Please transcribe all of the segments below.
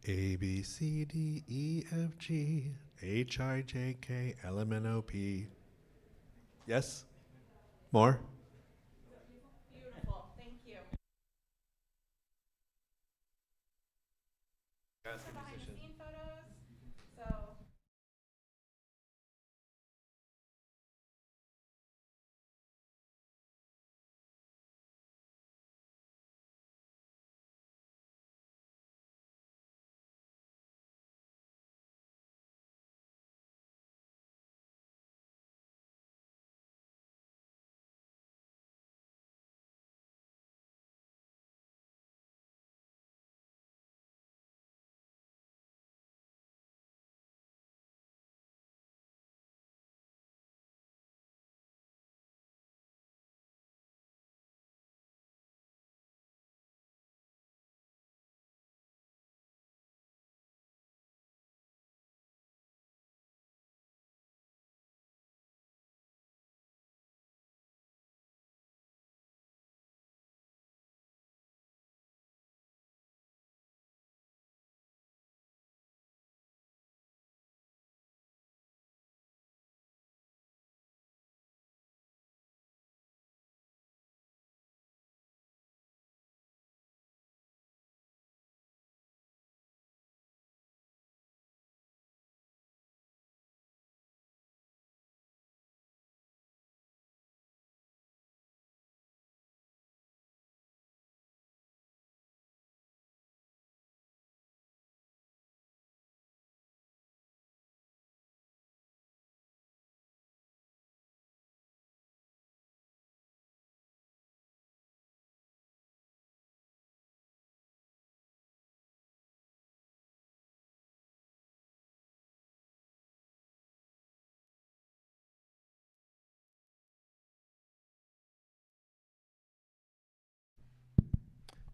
A, B, C, D, E, F, G, H, I, J, K, L, M, N, O, P. Yes? More? Beautiful. Thank you. Behind the scene photos. So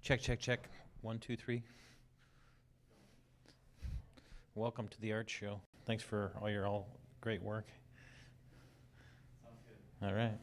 Check, check, check. 1, 2, 3. Welcome to the art show. Thanks for all your great work. Sounds good. All right.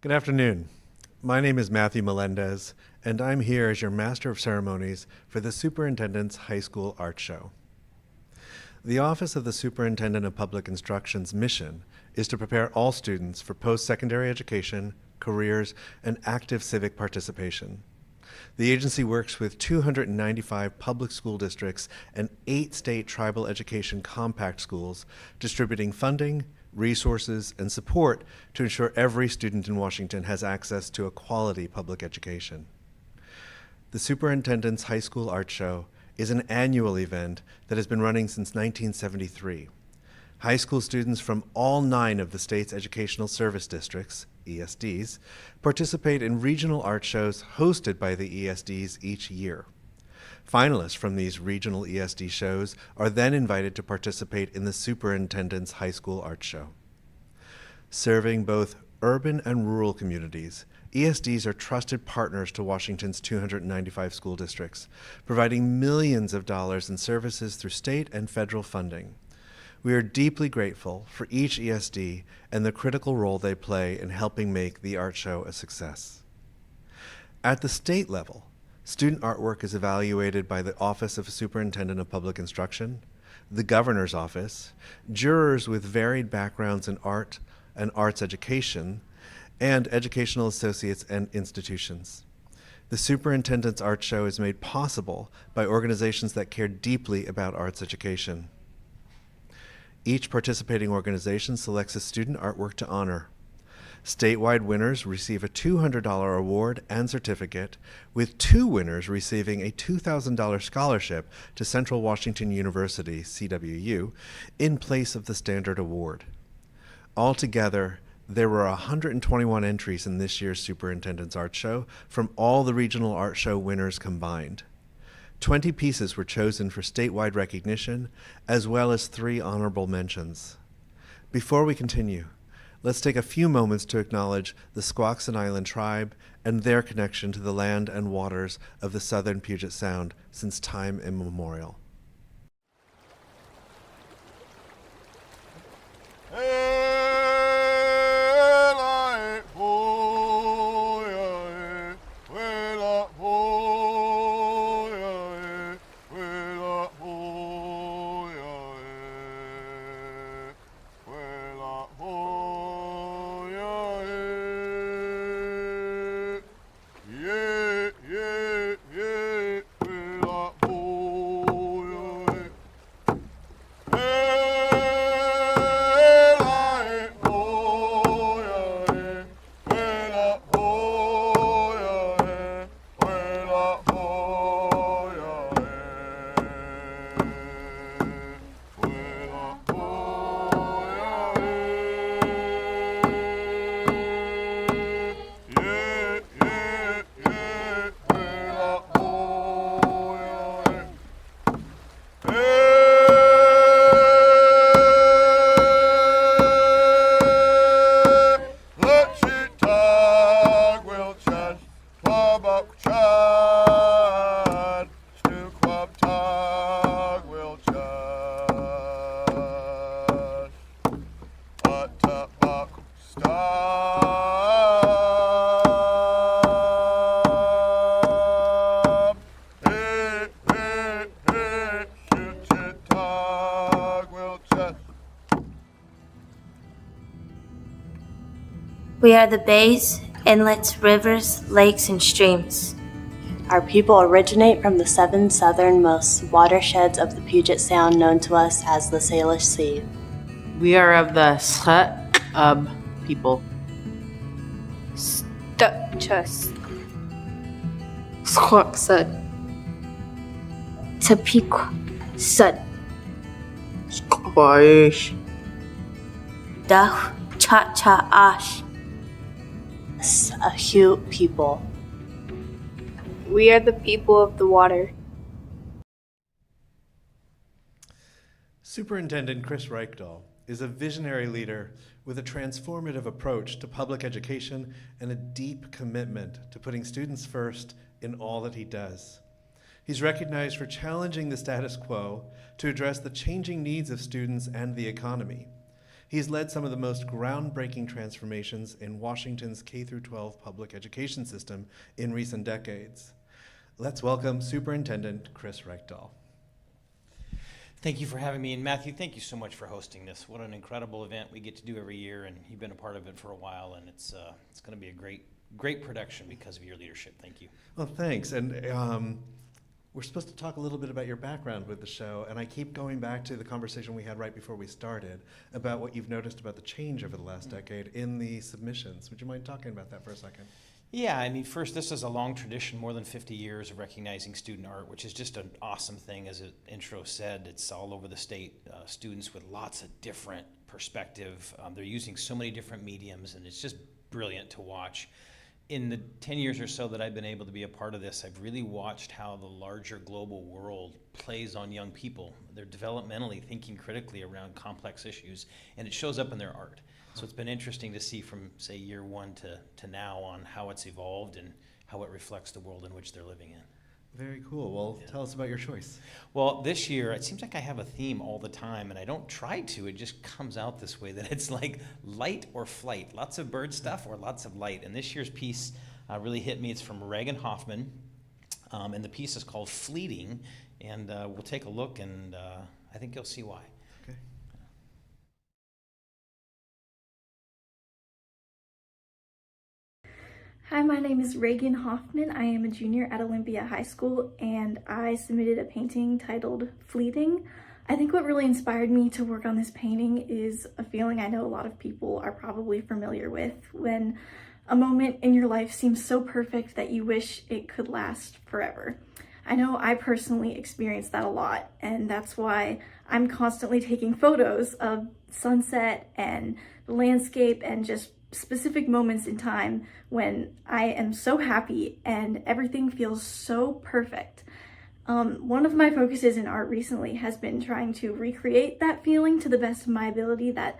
Good afternoon. My name is Matthew Melendez, and I'm here as your Master of Ceremonies for the Superintendent's High School Art Show. The Office of the Superintendent of Public Instruction's mission is to prepare all students for post-secondary education, careers, and active civic participation. The agency works with 295 public school districts and 8 state tribal education compact schools, distributing funding, resources, and support to ensure every student in Washington has access to a quality public education. The Superintendent's High School Art Show is an annual event that has been running since 1973. High school students from all 9 of the state's educational service districts, ESDs, participate in regional art shows hosted by the ESDs each year. Finalists from these regional ESD shows are then invited to participate in the Superintendent's High School Art Show. Serving both urban and rural communities, ESDs are trusted partners to Washington's 295 school districts, providing millions of dollars in services through state and federal funding. We are deeply grateful for each ESD and the critical role they play in helping make the art show a success. At the state level, student artwork is evaluated by the Office of Superintendent of Public Instruction, the Governor's Office, jurors with varied backgrounds in art and arts education, and educational associates and institutions. The Superintendent's Art Show is made possible by organizations that care deeply about arts education. Each participating organization selects a student artwork to honor. Statewide winners receive a $200 award and certificate, with 2 winners receiving a $2,000 scholarship to Central Washington University, CWU, in place of the standard award. Altogether, there were 121 entries in this year's Superintendent's Art Show from all the regional art show winners combined. 20 pieces were chosen for statewide recognition, as well as 3 honorable mentions. Before we continue, let's take a few moments to acknowledge the Squaxin Island tribe and their connection to the land and waters of the southern Puget Sound since time immemorial. We are the bays, inlets, rivers, lakes, and streams. Our people originate from the 7 southernmost watersheds of the Puget Sound, known to us as the Salish Sea. We are of the Sut-Ub people. Stuchus. Squaxin. Tapiqua, Sud, Squash. Dah, Cha-Cha-Ash, Sahute people. We are the people of the water. Superintendent Chris Reichdahl is a visionary leader with a transformative approach to public education and a deep commitment to putting students first in all that he does. He's recognized for challenging the status quo to address the changing needs of students and the economy. He's led some of the most groundbreaking transformations in Washington's K-12 public education system in recent decades. Let's welcome Superintendent Chris Reichdahl. Thank you for having me, and Matthew, thank you so much for hosting this. What an incredible event we get to do every year, and you've been a part of it for a while, and it's going to be a great production because of your leadership. Thank you. Well, thanks. And we're supposed to talk a little bit about your background with the show, and I keep going back to the conversation we had right before we started about what you've noticed about the change over the last decade in the submissions. Would you mind talking about that for a second? Yeah, I mean, first, this is a long tradition, more than 50 years of recognizing student art, which is just an awesome thing. As the intro said, it's all over the state, students with lots of different perspective. They're using so many different mediums, and it's just brilliant to watch. In the 10 years or so that I've been able to be a part of this, I've really watched how the larger global world plays on young people. They're developmentally thinking critically around complex issues, and it shows up in their art. So it's been interesting to see from, say, year one to now on how it's evolved and how it reflects the world in which they're living in. Very cool. Well, tell us about your choice. Well, this year, it seems like I have a theme all the time, and I don't try to. It just comes out this way, that it's like light or flight. Lots of bird stuff or lots of light. And this year's piece really hit me. It's from Regan Hoffman, and the piece is called Fleeting. And we'll take a look, and I think you'll see why. Okay. Hi, my name is Regan Hoffman. I am a junior at Olympia High School, and I submitted a painting titled Fleeting. I think what really inspired me to work on this painting is a feeling I know a lot of people are probably familiar with, when a moment in your life seems so perfect that you wish it could last forever. I know I personally experience that a lot, and that's why I'm constantly taking photos of sunset and the landscape and just specific moments in time when I am so happy and everything feels so perfect. One of my focuses in art recently has been trying to recreate that feeling to the best of my ability, that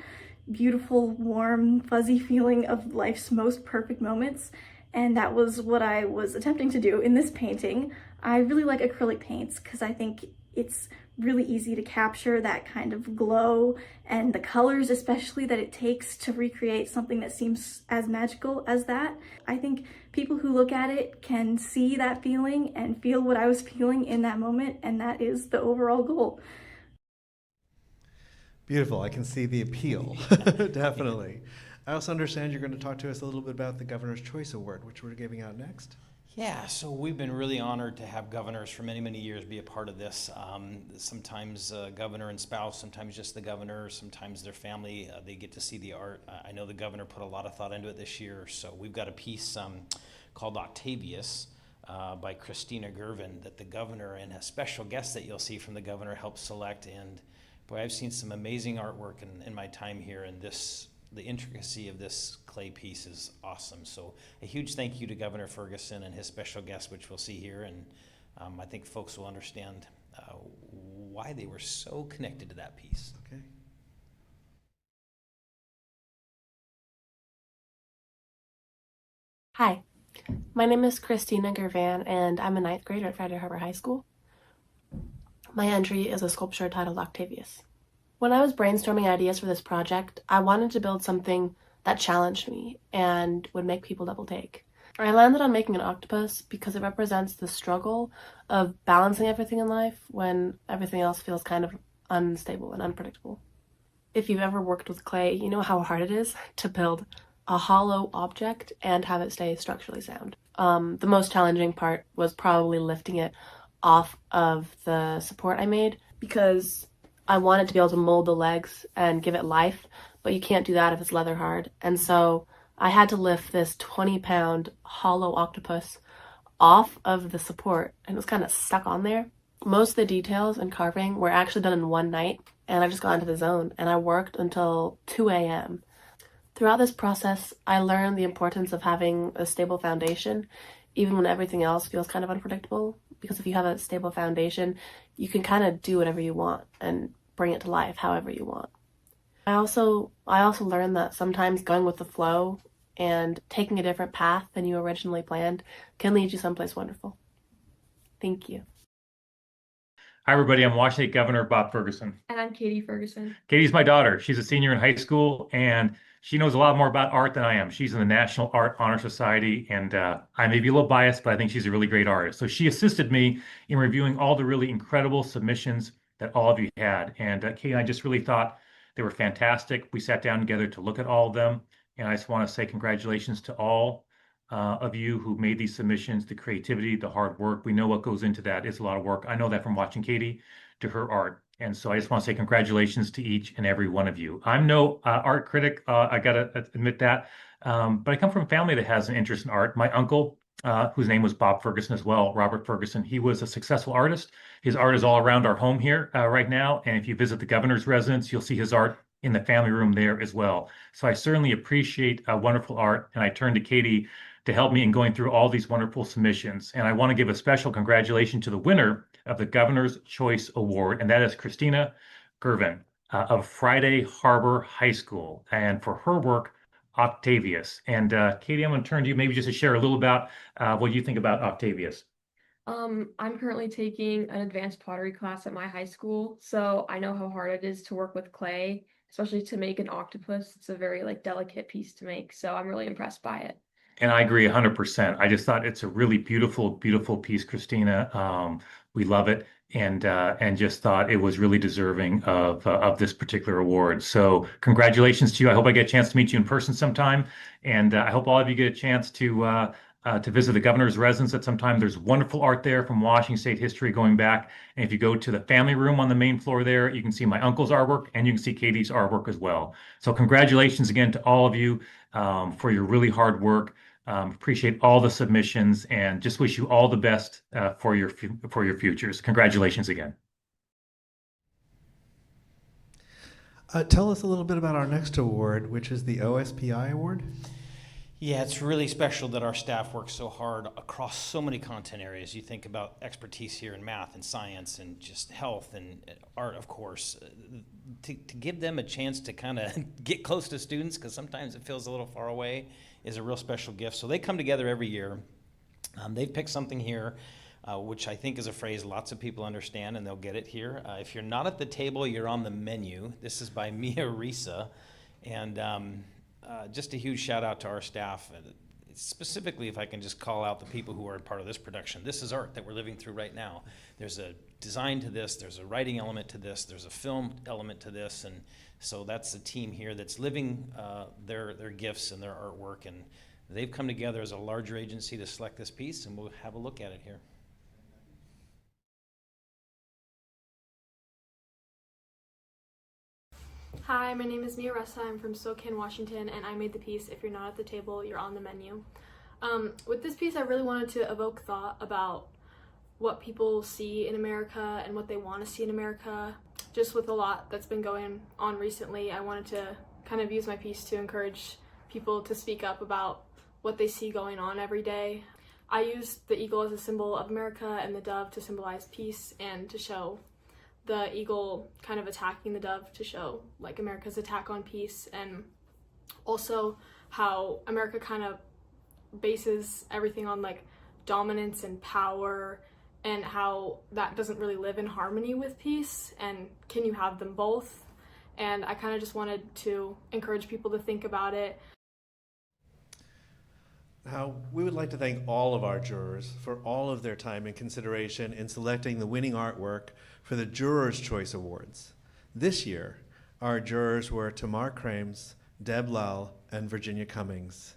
beautiful, warm, fuzzy feeling of life's most perfect moments. And that was what I was attempting to do in this painting. I really like acrylic paints because I think it's really easy to capture that kind of glow and the colors especially that it takes to recreate something that seems as magical as that. I think people who look at it can see that feeling and feel what I was feeling in that moment, and that is the overall goal. Beautiful. I can see the appeal. Definitely. I also understand you're going to talk to us a little bit about the Governor's Choice Award, which we're giving out next. Yeah, so we've been really honored to have governors for many, many years be a part of this. Sometimes governor and spouse, sometimes just the governor, sometimes their family, they get to see the art. I know the governor put a lot of thought into it this year, so we've got a piece called Octavius by Christina Gervin that the governor and a special guest that you'll see from the governor helped select. And boy, I've seen some amazing artwork in my time here, and the intricacy of this clay piece is awesome. So a huge thank you to Governor Ferguson and his special guest, which we'll see here. And I think folks will understand why they were so connected to that piece. Okay. Hi, my name is Christina Gervan, and I'm a 9th grader at Friday Harbor High School. My entry is a sculpture titled Octavius. When I was brainstorming ideas for this project, I wanted to build something that challenged me and would make people double take. I landed on making an octopus because it represents the struggle of balancing everything in life when everything else feels kind of unstable and unpredictable. If you've ever worked with clay, you know how hard it is to build a hollow object and have it stay structurally sound. The most challenging part was probably lifting it off of the support I made, because I wanted to be able to mold the legs and give it life, but you can't do that if it's leather hard. And so I had to lift this 20-pound hollow octopus off of the support, and it was kind of stuck on there. Most of the details and carving were actually done in one night, and I just got into the zone, and I worked until 2 a.m. Throughout this process, I learned the importance of having a stable foundation, even when everything else feels kind of unpredictable, because if you have a stable foundation, you can kind of do whatever you want and bring it to life however you want. I also learned that sometimes going with the flow and taking a different path than you originally planned can lead you someplace wonderful. Thank you. Hi, everybody. I'm Washington State Governor Bob Ferguson. And I'm Katie Ferguson. Katie's my daughter. She's a senior in high school, and she knows a lot more about art than I am. She's in the National Art Honor Society, and I may be a little biased, but I think she's a really great artist. So she assisted me in reviewing all the really incredible submissions that all of you had. And Katie and I just really thought they were fantastic. We sat down together to look at all of them, and I just want to say congratulations to all of you who made these submissions, the creativity, the hard work. We know what goes into that. It's a lot of work. I know that from watching Katie to her art. And so I just want to say congratulations to each and every one of you. I'm no art critic, I got to admit that. But I come from a family that has an interest in art. My uncle, whose name was Bob Ferguson as well, Robert Ferguson, he was a successful artist. His art is all around our home here right now. And if you visit the governor's residence, you'll see his art in the family room there as well. So I certainly appreciate wonderful art. And I turn to Katie to help me in going through all these wonderful submissions. And I want to give a special congratulations to the winner of the Governor's Choice Award, and that is Christina Gervin of Friday Harbor High School, and for her work, Octavius. And Katie, I'm going to turn to you maybe just to share a little about what you think about Octavius. I'm currently taking an advanced pottery class at my high school, so I know how hard it is to work with clay, especially to make an octopus. It's a very delicate piece to make, so I'm really impressed by it. And I agree 100%. I just thought it's a really beautiful, beautiful piece, Christina. We love it, and just thought it was really deserving of this particular award. So congratulations to you. I hope I get a chance to meet you in person sometime, and I hope all of you get a chance to visit the governor's residence at some time. There's wonderful art there from Washington State history going back. And if you go to the family room on the main floor there, you can see my uncle's artwork, and you can see Katie's artwork as well. So congratulations again to all of you for your really hard work. Appreciate all the submissions, and just wish you all the best for your futures. Congratulations again. Tell us a little bit about our next award, which is the OSPI award. Yeah, it's really special that our staff works so hard across so many content areas. You think about expertise here in math and science and just health and art, of course. To give them a chance to kind of get close to students, because sometimes it feels a little far away, is a real special gift. So they come together every year. They've picked something here, which I think is a phrase lots of people understand, and they'll get it here. If you're not at the table, you're on the menu. This is by Mia Risa. And just a huge shout out to our staff. Specifically, if I can just call out the people who are part of this production. This is art that we're living through right now. There's a design to this, there's a writing element to this, there's a film element to this, and so that's the team here that's living their gifts and their artwork, and they've come together as a larger agency to select this piece, and we'll have a look at it here. Hi, my name is Mia Ressa. I'm from Spokane, Washington, and I made the piece, If You're Not at the Table, You're on the Menu. With this piece, I really wanted to evoke thought about what people see in America and what they want to see in America. Just with a lot that's been going on recently, I wanted to kind of use my piece to encourage people to speak up about what they see going on every day. I used the eagle as a symbol of America and the dove to symbolize peace, and to show the eagle kind of attacking the dove to show America's attack on peace, and also how America kind of bases everything on dominance and power, and how that doesn't really live in harmony with peace, and can you have them both? And I kind of just wanted to encourage people to think about it. Now, we would like to thank all of our jurors for all of their time and consideration in selecting the winning artwork for the Jurors' Choice Awards. This year, our jurors were Tamar Krames, Deb Lal, and Virginia Cummings.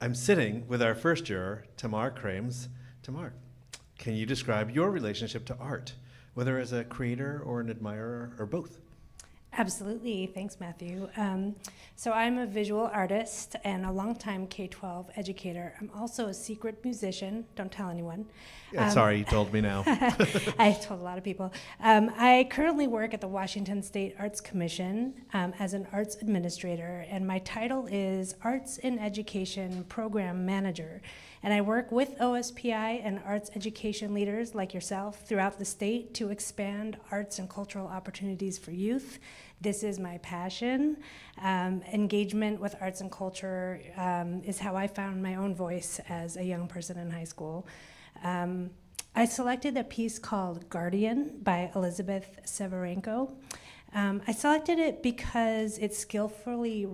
I'm sitting with our first juror, Tamar Krames. Tamar, can you describe your relationship to art, whether as a creator or an admirer or both? Absolutely. Thanks, Matthew. So I'm a visual artist and a longtime K-12 educator. I'm also a secret musician. Don't tell anyone. Yeah, sorry, you told me now. I told a lot of people. I currently work at the Washington State Arts Commission as an arts administrator, and my title is Arts in Education Program Manager. And I work with OSPI and arts education leaders like yourself throughout the state to expand arts and cultural opportunities for youth. This is my passion. Engagement with arts and culture is how I found my own voice as a young person in high school. I selected a piece called Guardian by Elizabeth Severenko. I selected it because it's skillfully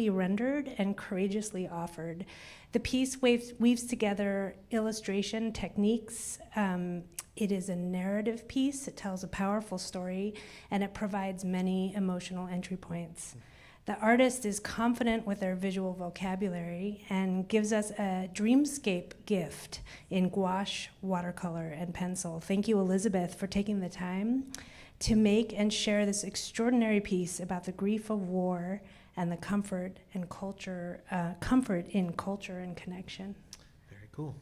rendered and courageously offered. The piece weaves together illustration techniques. It is a narrative piece. It tells a powerful story, and it provides many emotional entry points. The artist is confident with their visual vocabulary and gives us a dreamscape gift in gouache, watercolor, and pencil. Thank you, Elizabeth, for taking the time to make and share this extraordinary piece about the grief of war and the comfort in culture and connection. Very cool.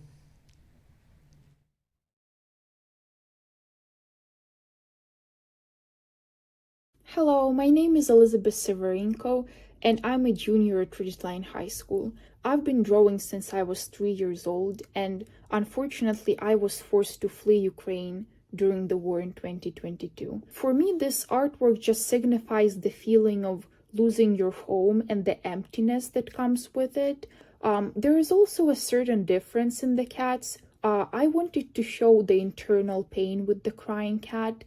Hello, my name is Elizabeth Severenko, and I'm a junior at Ridgeline High School. I've been drawing since I was 3 years old, and unfortunately I was forced to flee Ukraine during the war in 2022. For me, this artwork just signifies the feeling of losing your home and the emptiness that comes with it. There is also a certain difference in the cats. I wanted to show the internal pain with the crying cat.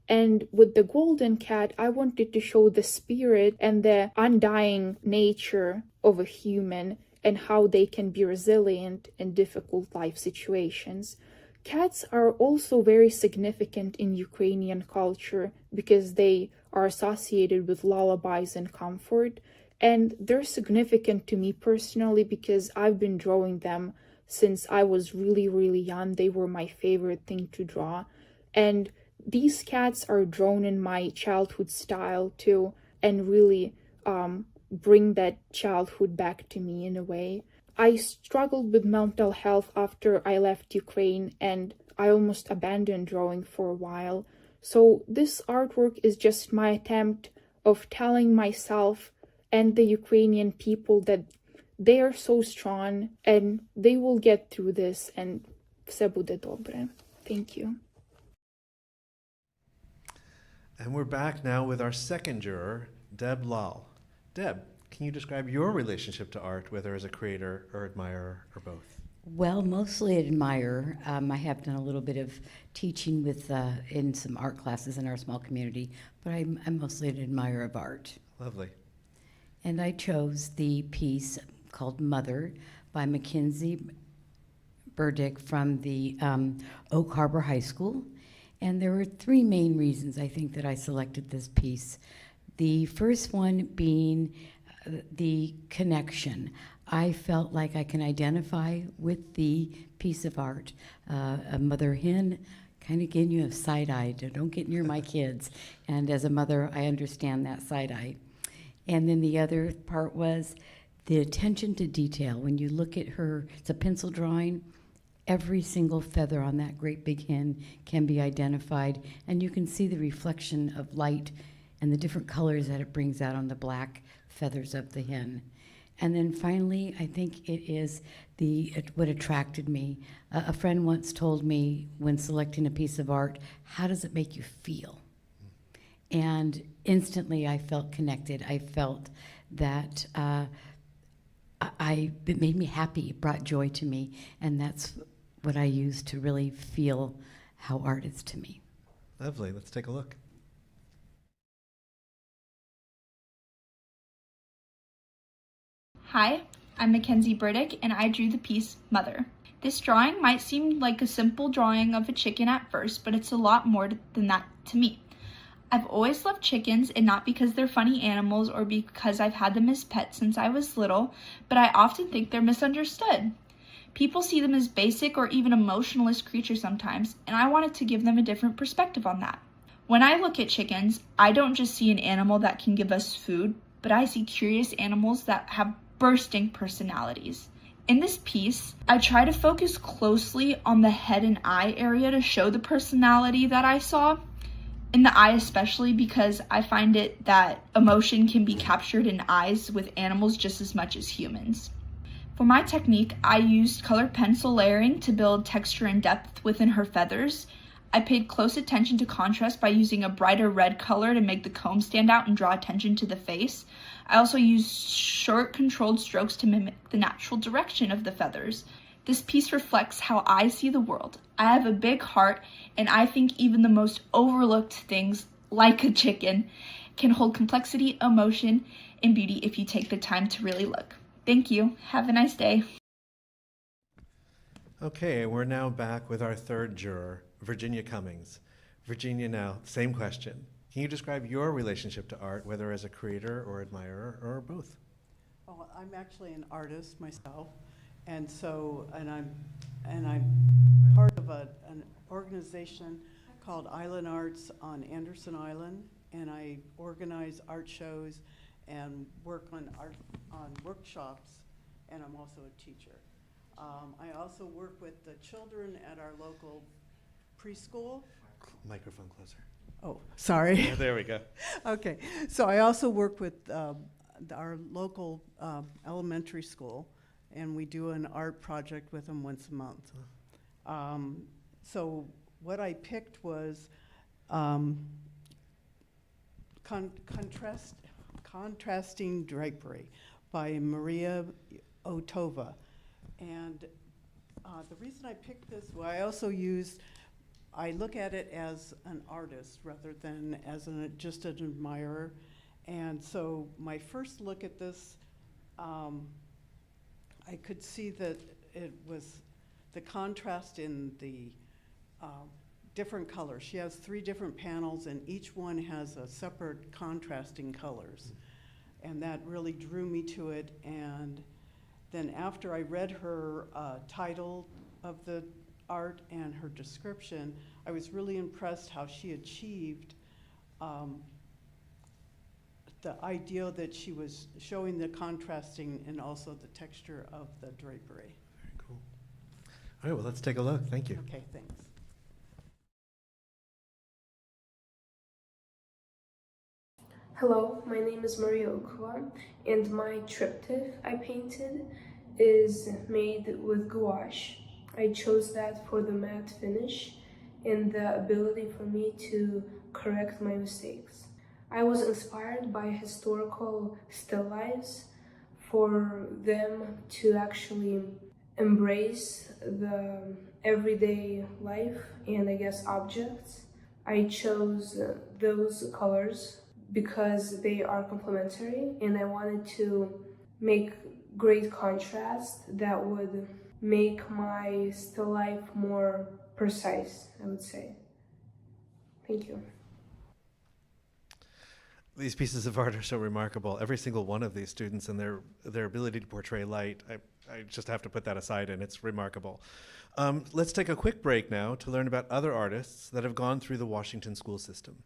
And with the golden cat, I wanted to show the spirit and the undying nature of a human and how they can be resilient in difficult life situations. Cats are also very significant in Ukrainian culture because they are associated with lullabies and comfort. And they're significant to me personally because I've been drawing them since I was really, really young. They were my favorite thing to draw. And these cats are drawn in my childhood style too, and really bring that childhood back to me in a way. I struggled with mental health after I left Ukraine, and I almost abandoned drawing for a while. So this artwork is just my attempt of telling myself and the Ukrainian people that they are so strong and they will get through this, and все буде добре. Thank you. And we're back now with our second juror, Deb Lal. Deb, can you describe your relationship to art, whether as a creator or admirer or both? Well, mostly admire. I have done a little bit of teaching with in some art classes in our small community, but I'm mostly an admirer of art. Lovely. And I chose the piece called Mother by Mackenzie Burdick from the Oak Harbor High School. And there were three main reasons I think that I selected this piece. The first one being the connection. I felt like I can identify with the piece of art. A mother hen kind of giving you a side eye. Don't get near my kids. And as a mother, I understand that side eye. And then the other part was the attention to detail. When you look at her, it's a pencil drawing. Every single feather on that great big hen can be identified, and you can see the reflection of light and the different colors that it brings out on the black feathers of the hen. And then finally, I think it is what attracted me. A friend once told me when selecting a piece of art, how does it make you feel? And instantly I felt connected. I felt that it made me happy, it brought joy to me, and that's what I use to really feel how art is to me. Lovely. Let's take a look. Hi, I'm Mackenzie Burdick, and I drew the piece Mother. This drawing might seem like a simple drawing of a chicken at first, but it's a lot more than that to me. I've always loved chickens, and not because they're funny animals or because I've had them as pets since I was little, but I often think they're misunderstood. People see them as basic or even emotionless creatures sometimes, and I wanted to give them a different perspective on that. When I look at chickens, I don't just see an animal that can give us food, but I see curious animals that have bursting personalities. In this piece, I try to focus closely on the head and eye area to show the personality that I saw. In the eye especially, because I find it that emotion can be captured in eyes with animals just as much as humans. For my technique, I used colored pencil layering to build texture and depth within her feathers. I paid close attention to contrast by using a brighter red color to make the comb stand out and draw attention to the face. I also used short controlled strokes to mimic the natural direction of the feathers. This piece reflects how I see the world. I have a big heart, and I think even the most overlooked things, like a chicken, can hold complexity, emotion, and beauty if you take the time to really look. Thank you. Have a nice day. Okay, we're now back with our third juror, Virginia Cummings. Virginia, now, same question. Can you describe your relationship to art, whether as a creator or admirer or both? Oh, I'm actually an artist myself, and I'm part of an organization called Island Arts on Anderson Island, and I organize art shows and work on workshops, and I'm also a teacher. I also work with the children at our local preschool. Microphone closer. Oh, sorry. Yeah, there we go. Okay, so I also work with our local elementary school, and we do an art project with them once a month. So what I picked was Contrasting Drapery by Maria Otova. And the reason I picked this, I look at it as an artist rather than as just an admirer. And so my first look at this, I could see that it was the contrast in the different colors. She has 3 different panels, and each one has a separate contrasting colors. And that really drew me to it. And then after I read her title of the art and her description, I was really impressed how she achieved the idea that she was showing the contrasting and also the texture of the drapery. Very cool. All right, well, let's take a look. Thank you. Okay, thanks. Hello, my name is Maria Okua, and my triptych I painted is made with gouache. I chose that for the matte finish and the ability for me to correct my mistakes. I was inspired by historical still lifes for them to actually embrace the everyday life and I guess objects. I chose those colors because they are complementary, and I wanted to make great contrast that would make my still life more precise, I would say. Thank you. These pieces of art are so remarkable. Every single one of these students and their ability to portray light, I just have to put that aside, and it's remarkable. Let's take a quick break now to learn about other artists that have gone through the Washington school system.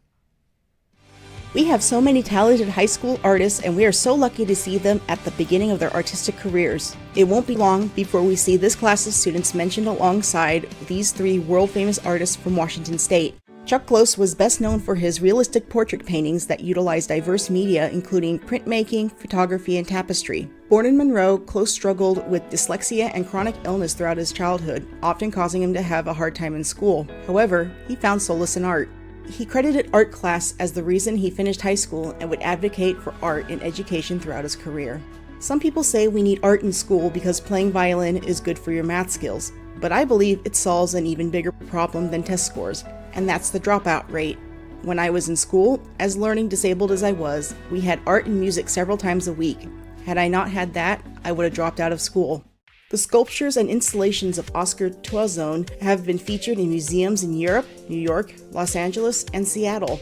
We have so many talented high school artists, and we are so lucky to see them at the beginning of their artistic careers. It won't be long before we see this class of students mentioned alongside these 3 world-famous artists from Washington State. Chuck Close was best known for his realistic portrait paintings that utilize diverse media, including printmaking, photography, and tapestry. Born in Monroe, Close struggled with dyslexia and chronic illness throughout his childhood, often causing him to have a hard time in school. However, he found solace in art. He credited art class as the reason he finished high school and would advocate for art in education throughout his career. Some people say we need art in school because playing violin is good for your math skills, but I believe it solves an even bigger problem than test scores, and that's the dropout rate. When I was in school, as learning disabled as I was, we had art and music several times a week. Had I not had that, I would have dropped out of school. The sculptures and installations of Oscar Toison have been featured in museums in Europe, New York, Los Angeles, and Seattle.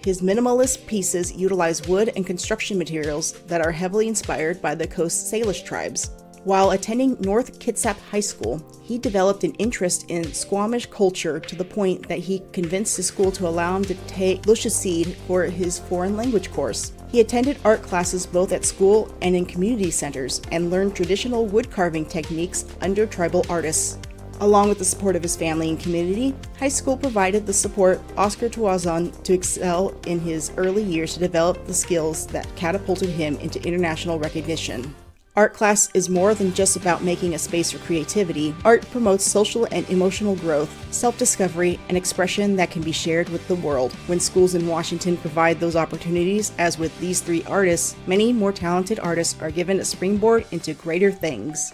His minimalist pieces utilize wood and construction materials that are heavily inspired by the Coast Salish tribes. While attending North Kitsap High School, he developed an interest in Squamish culture to the point that he convinced his school to allow him to take Lushootseed for his foreign language course. He attended art classes both at school and in community centers and learned traditional wood carving techniques under tribal artists. Along with the support of his family and community, high school provided the support Oscar Toison to excel in his early years to develop the skills that catapulted him into international recognition. Art class is more than just about making a space for creativity. Art promotes social and emotional growth, self-discovery, and expression that can be shared with the world. When schools in Washington provide those opportunities, as with these 3 artists, many more talented artists are given a springboard into greater things.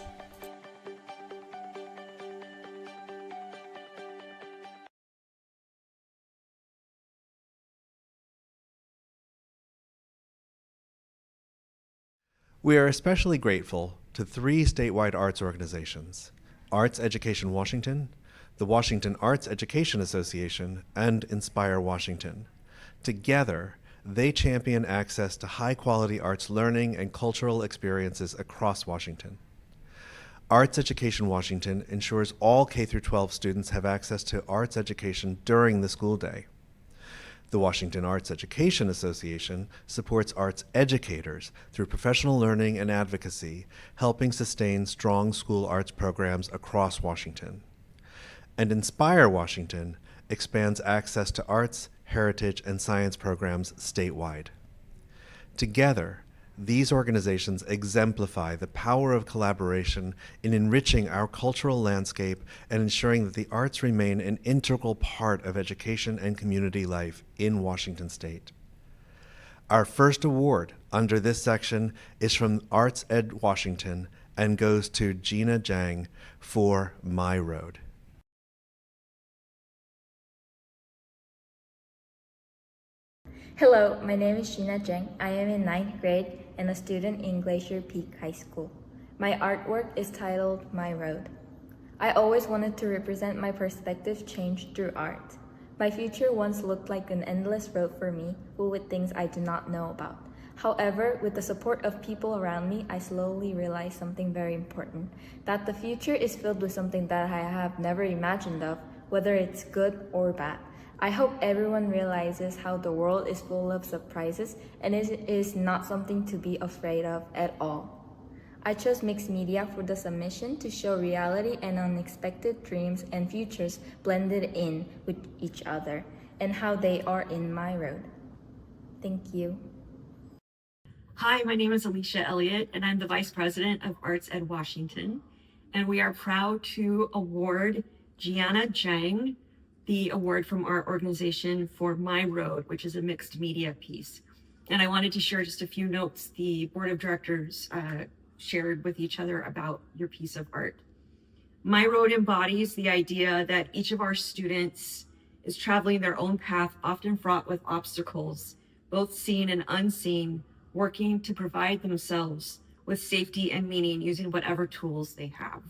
We are especially grateful to 3 statewide arts organizations: Arts Education Washington, the Washington Arts Education Association, and Inspire Washington. Together, they champion access to high-quality arts learning and cultural experiences across Washington. Arts Education Washington ensures all K-12 students have access to arts education during the school day. The Washington Arts Education Association supports arts educators through professional learning and advocacy, helping sustain strong school arts programs across Washington. And Inspire Washington expands access to arts, heritage, and science programs statewide. Together, these organizations exemplify the power of collaboration in enriching our cultural landscape and ensuring that the arts remain an integral part of education and community life in Washington State. Our first award under this section is from Arts Ed Washington and goes to Gina Jang for My Road. Hello, my name is Gina Jang. I am in 9th grade and a student in Glacier Peak High School. My artwork is titled My Road. I always wanted to represent my perspective change through art. My future once looked like an endless road for me, full with things I do not know about. However, with the support of people around me, I slowly realized something very important, that the future is filled with something that I have never imagined of, whether it's good or bad. I hope everyone realizes how the world is full of surprises and it is not something to be afraid of at all. I chose mixed media for the submission to show reality and unexpected dreams and futures blended in with each other and how they are in my road. Thank you. Hi, my name is Alicia Elliott, and I'm the Vice President of Arts Ed Washington. And we are proud to award Gianna Jang the award from our organization for My Road, which is a mixed media piece. And I wanted to share just a few notes the board of directors shared with each other about your piece of art. My Road embodies the idea that each of our students is traveling their own path, often fraught with obstacles, both seen and unseen, working to provide themselves with safety and meaning using whatever tools they have.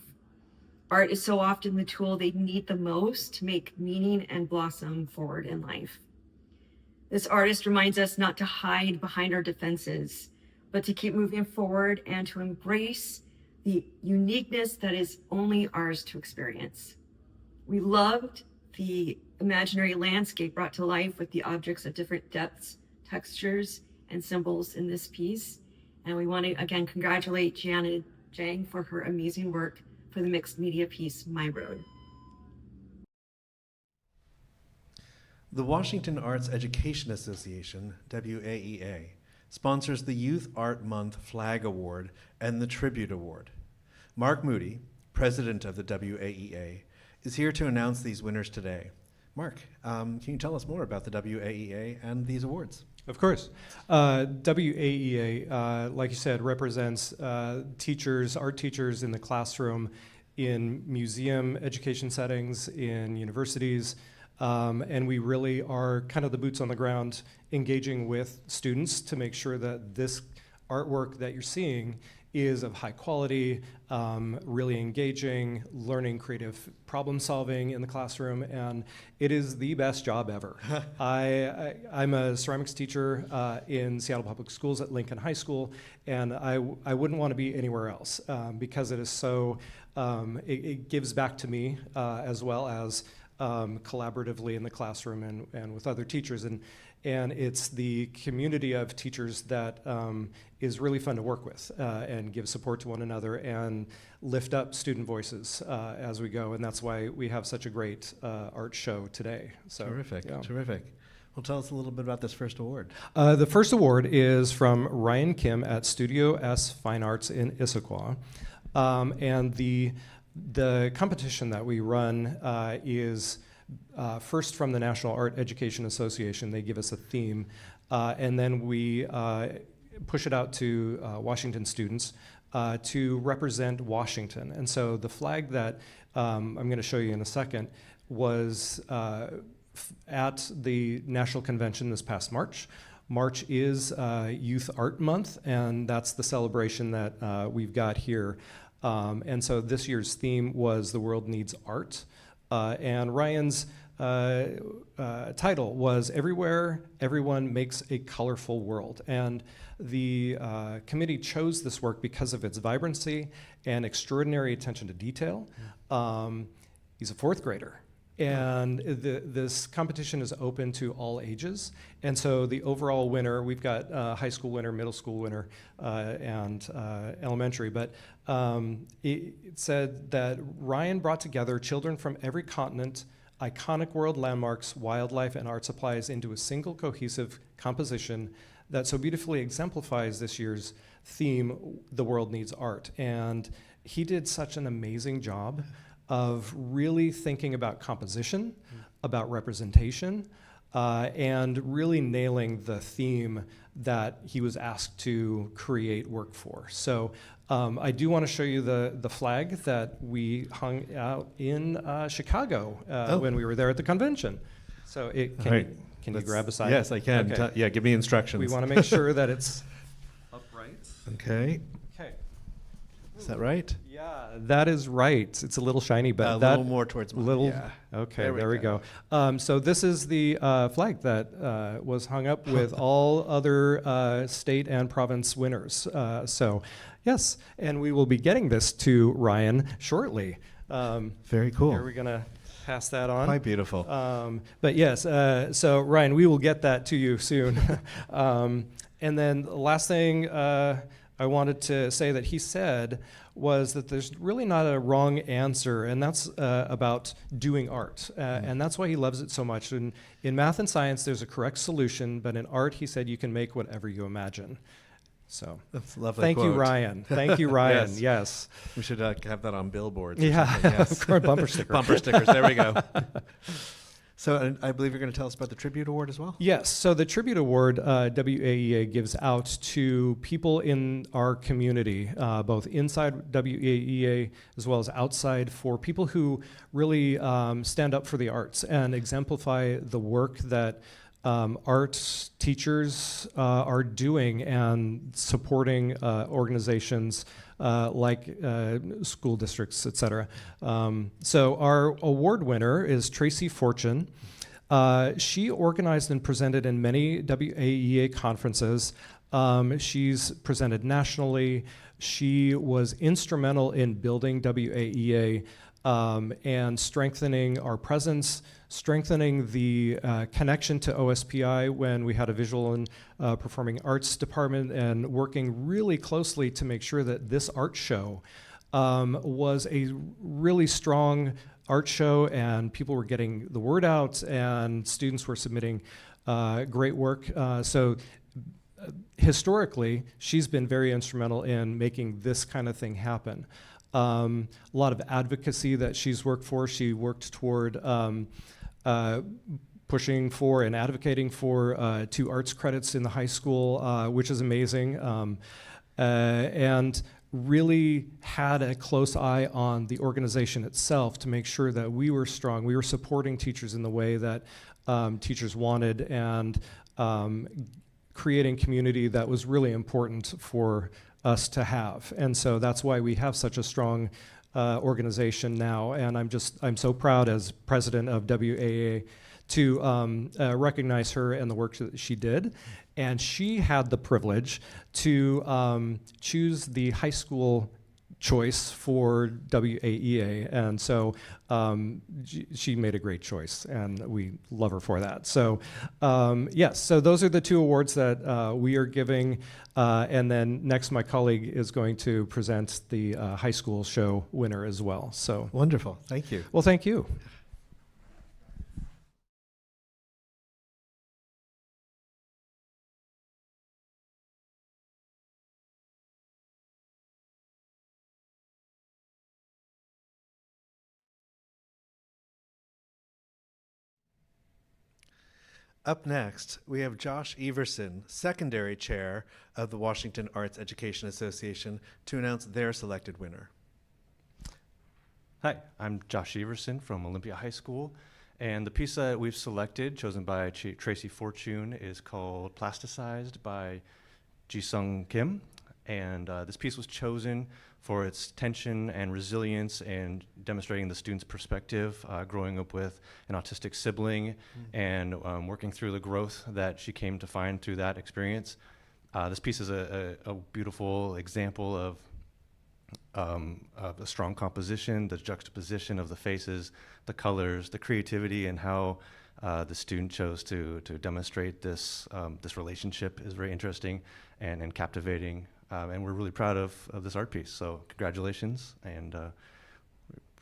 Art is so often the tool they need the most to make meaning and blossom forward in life. This artist reminds us not to hide behind our defenses, but to keep moving forward and to embrace the uniqueness that is only ours to experience. We loved the imaginary landscape brought to life with the objects of different depths, textures, and symbols in this piece. And we want to again congratulate Gianna Jang for her amazing work for the mixed media piece, My Road. The Washington Arts Education Association, WAEA, sponsors the Youth Art Month Flag Award and the Tribute Award. Mark Moody, president of the WAEA, is here to announce these winners today. Mark, can you tell us more about the WAEA and these awards? Of course. WAEA, like you said, represents teachers, art teachers in the classroom, in museum education settings, in universities, and we really are kind of the boots on the ground engaging with students to make sure that this artwork that you're seeing is of high quality, really engaging, learning creative problem solving in the classroom, and it is the best job ever. I'm a ceramics teacher in Seattle Public Schools at Lincoln High School, and I wouldn't want to be anywhere else because it is so, it gives back to me as well as collaboratively in the classroom and with other teachers. And it's the community of teachers that is really fun to work with and give support to one another and lift up student voices as we go. And that's why we have such a great art show today. So, terrific, yeah. Terrific. Well, tell us a little bit about this first award. The first award is from Ryan Kim at Studio S Fine Arts in Issaquah. And the competition that we run is first from the National Art Education Association. They give us a theme, and then we push it out to Washington students to represent Washington. And so the flag that I'm going to show you in a second was at the National Convention this past March, March is Youth Art Month, and that's the celebration that we've got here. And so this year's theme was The World Needs Art. And Ryan's title was Everywhere, Everyone Makes a Colorful World. And the committee chose this work because of its vibrancy and extraordinary attention to detail. He's a fourth grader. And this competition is open to all ages. And so the overall winner, we've got high school winner, middle school winner, and elementary. But it said that Ryan brought together children from every continent, iconic world landmarks, wildlife, and art supplies into a single cohesive composition that so beautifully exemplifies this year's theme, The World Needs Art. And he did such an amazing job of really thinking about composition, about representation, and really nailing the theme that he was asked to create work for. So I do want to show you the flag that we hung out in Chicago when we were there at the convention. So can you grab a side? Yes, I can. Okay. Yeah, give me instructions. We want to make sure that it's upright. Okay. Okay. Is that right? Yeah, that is right. It's a little shiny, but a little more towards mine. Yeah. Okay, there we go. So this is the flag that was hung up with all other state and province winners. So yes, and we will be getting this to Ryan shortly. Very cool. Here we're gonna pass that on. Quite beautiful. But yes, so Ryan, we will get that to you soon. And then the last thing I wanted to say that he said was that there's really not a wrong answer, and that's about doing art. And that's why he loves it so much. And in math and science, there's a correct solution, but in art, he said you can make whatever you imagine. So that's a lovely thank quote. you, Ryan. Thank you, Ryan. Yes. We should have that on billboards. Yeah, yes. of course, bumper stickers. Bumper stickers, there we go. So I believe you're going to tell us about the Tribute Award as well? Yes, so the Tribute Award, WAEA gives out to people in our community, both inside WAEA as well as outside, for people who really stand up for the arts and exemplify the work that arts teachers are doing and supporting organizations like school districts, et cetera. So our award winner is Tracy Fortune. She organized and presented in many WAEA conferences. She's presented nationally. She was instrumental in building WAEA and strengthening our presence, strengthening the connection to OSPI when we had a visual and performing arts department, and working really closely to make sure that this art show was a really strong art show, and people were getting the word out, and students were submitting great work. So historically, she's been very instrumental in making this kind of thing happen. A lot of advocacy that she's worked for. She worked toward pushing for and advocating for 2 arts credits in the high school, which is amazing, and really had a close eye on the organization itself to make sure that we were strong. We were supporting teachers in the way that teachers wanted, and creating community that was really important for us to have. And so that's why we have such a strong organization now. And I'm so proud as president of WAA to recognize her and the work that she did. And she had the privilege to choose the high school choice for WAEA, and so she made a great choice, and we love her for that. So yes, so those are the 2 awards that we are giving, and then next my colleague is going to present the high school show winner as well. So wonderful, thank you. Well, thank you. Up next, we have Josh Everson, Secondary Chair of the Washington Arts Education Association, to announce their selected winner. Hi, I'm Josh Everson from Olympia High School, And the piece that we've selected, chosen by Tracy Fortune, is called Plasticized by Ji-Sung Kim. And this piece was chosen for its tension and resilience and demonstrating the student's perspective, growing up with an autistic sibling and working through the growth that she came to find through that experience. This piece is a beautiful example of a strong composition, the juxtaposition of the faces, the colors, the creativity, and how the student chose to demonstrate this relationship is very interesting and captivating. And we're really proud of this art piece. So congratulations, and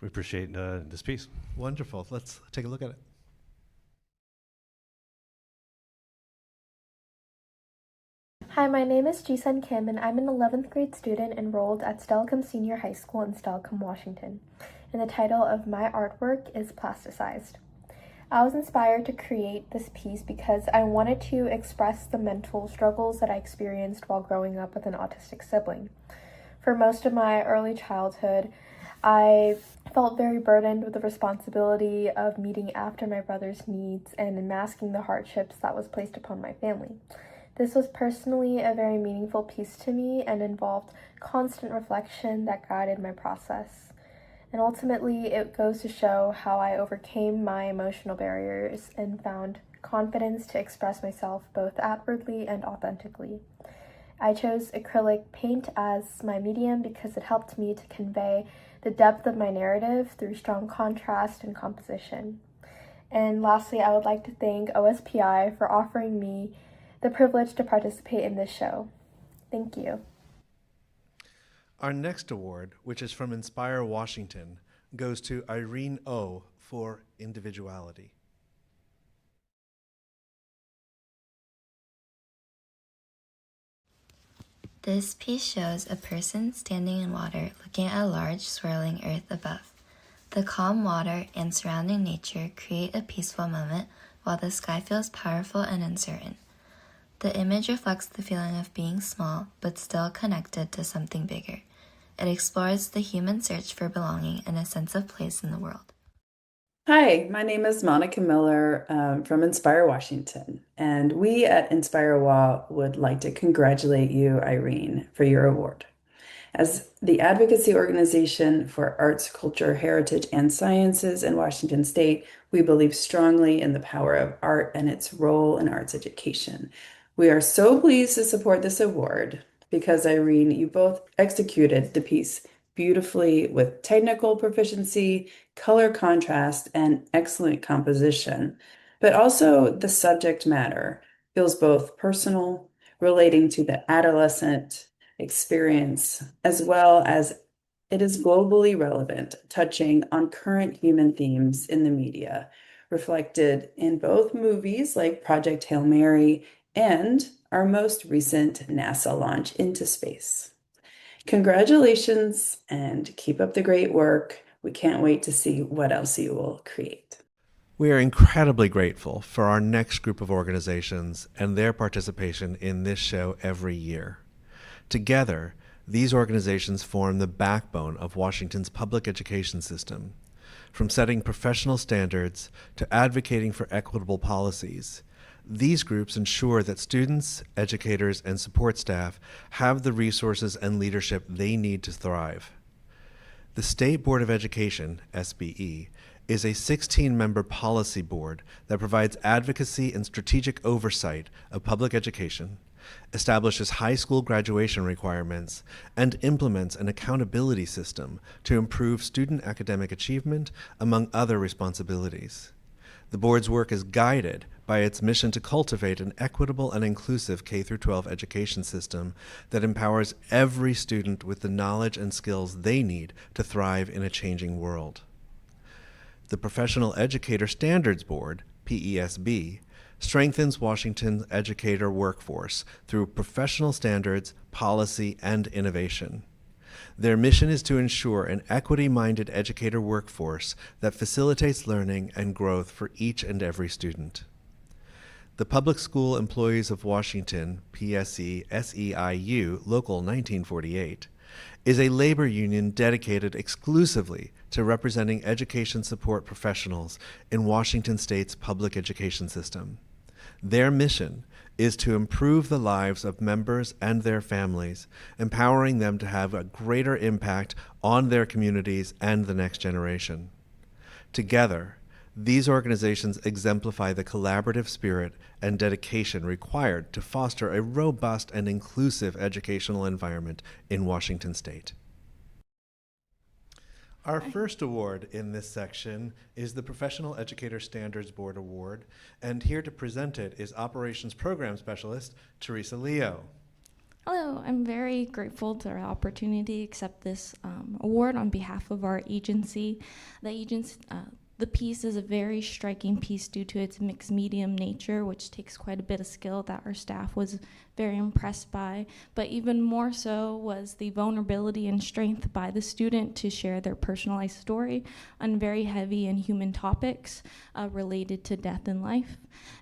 we appreciate this piece. Wonderful. Let's take a look at it. Hi, my name is Ji-Sun Kim, and I'm an 11th grade student enrolled at Stelcombe Senior High School in Stelcombe, Washington. And the title of my artwork is Plasticized. I was inspired to create this piece because I wanted to express the mental struggles that I experienced while growing up with an autistic sibling. For most of my early childhood, I felt very burdened with the responsibility of meeting after my brother's needs and masking the hardships that was placed upon my family. This was personally a very meaningful piece to me and involved constant reflection that guided my process. And ultimately, it goes to show how I overcame my emotional barriers and found confidence to express myself both outwardly and authentically. I chose acrylic paint as my medium because it helped me to convey the depth of my narrative through strong contrast and composition. And lastly, I would like to thank OSPI for offering me the privilege to participate in this show. Thank you. Our next award, which is from Inspire Washington, goes to Irene O for individuality. This piece shows a person standing in water looking at a large swirling earth above. The calm water and surrounding nature create a peaceful moment while the sky feels powerful and uncertain. The image reflects the feeling of being small but still connected to something bigger. It explores the human search for belonging and a sense of place in the world. Hi, my name is Monica Miller from Inspire Washington, and we at Inspire WA would like to congratulate you, Irene, for your award. As the advocacy organization for arts, culture, heritage, and sciences in Washington State, we believe strongly in the power of art and its role in arts education. We are so pleased to support this award because, Irene, you both executed the piece beautifully with technical proficiency, color contrast, and excellent composition. But also the subject matter feels both personal, relating to the adolescent experience, as well as it is globally relevant, touching on current human themes in the media, reflected in both movies like Project Hail Mary and our most recent NASA launch into space. Congratulations and keep up the great work. We can't wait to see what else you will create. We are incredibly grateful for our next group of organizations and their participation in this show every year. Together, these organizations form the backbone of Washington's public education system. From setting professional standards to advocating for equitable policies, these groups ensure that students, educators, and support staff have the resources and leadership they need to thrive. The State Board of Education, SBE, is a 16-member policy board that provides advocacy and strategic oversight of public education, establishes high school graduation requirements, and implements an accountability system to improve student academic achievement, among other responsibilities. The board's work is guided by its mission to cultivate an equitable and inclusive K-12 education system that empowers every student with the knowledge and skills they need to thrive in a changing world. The Professional Educator Standards Board, PESB, strengthens Washington's educator workforce through professional standards, policy, and innovation. Their mission is to ensure an equity-minded educator workforce that facilitates learning and growth for each and every student. The Public School Employees of Washington, PSE SEIU, Local 1948, is a labor union dedicated exclusively to representing education support professionals in Washington State's public education system. Their mission is to improve the lives of members and their families, empowering them to have a greater impact on their communities and the next generation. Together, these organizations exemplify the collaborative spirit and dedication required to foster a robust and inclusive educational environment in Washington State. Our first award in this section is the Professional Educator Standards Board Award, and here to present it is Operations Program Specialist Teresa Leo. Hello, I'm very grateful to our opportunity to accept this award on behalf of our agency. The piece is a very striking piece due to its mixed medium nature, which takes quite a bit of skill that our staff was very impressed by. But even more so was the vulnerability and strength by the student to share their personalized story on very heavy and human topics related to death and life.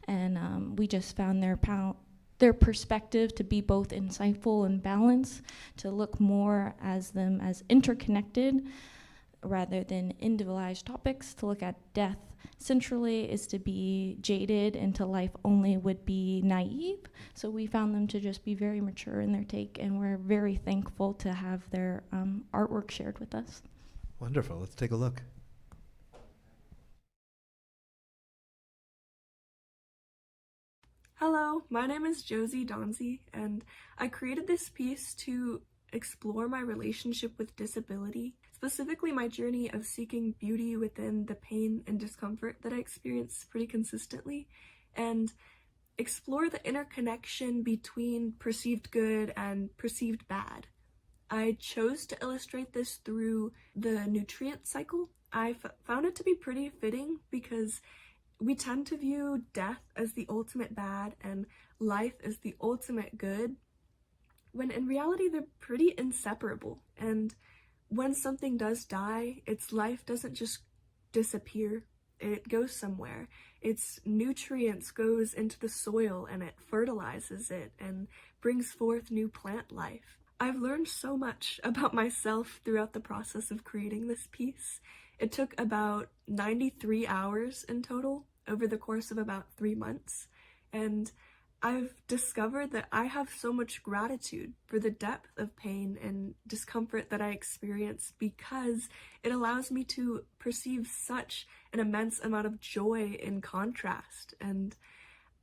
And we just found their perspective to be both insightful and balanced, to look more as them as interconnected rather than individualized topics. To look at death centrally is to be jaded, and to life only would be naive. So we found them to just be very mature in their take, and we're very thankful to have their artwork shared with us. Wonderful. Let's take a look. Hello, my name is Josie Donzi, and I created this piece to explore my relationship with disability, specifically my journey of seeking beauty within the pain and discomfort that I experience pretty consistently, and explore the interconnection between perceived good and perceived bad. I chose to illustrate this through the nutrient cycle. I found it to be pretty fitting because we tend to view death as the ultimate bad and life as the ultimate good, when in reality they're pretty inseparable. And when something does die, its life doesn't just disappear, it goes somewhere. Its nutrients goes into the soil and it fertilizes it and brings forth new plant life. I've learned so much about myself throughout the process of creating this piece. It took about 93 hours in total over the course of about 3 months, and I've discovered that I have so much gratitude for the depth of pain and discomfort that I experience, because it allows me to perceive such an immense amount of joy in contrast, and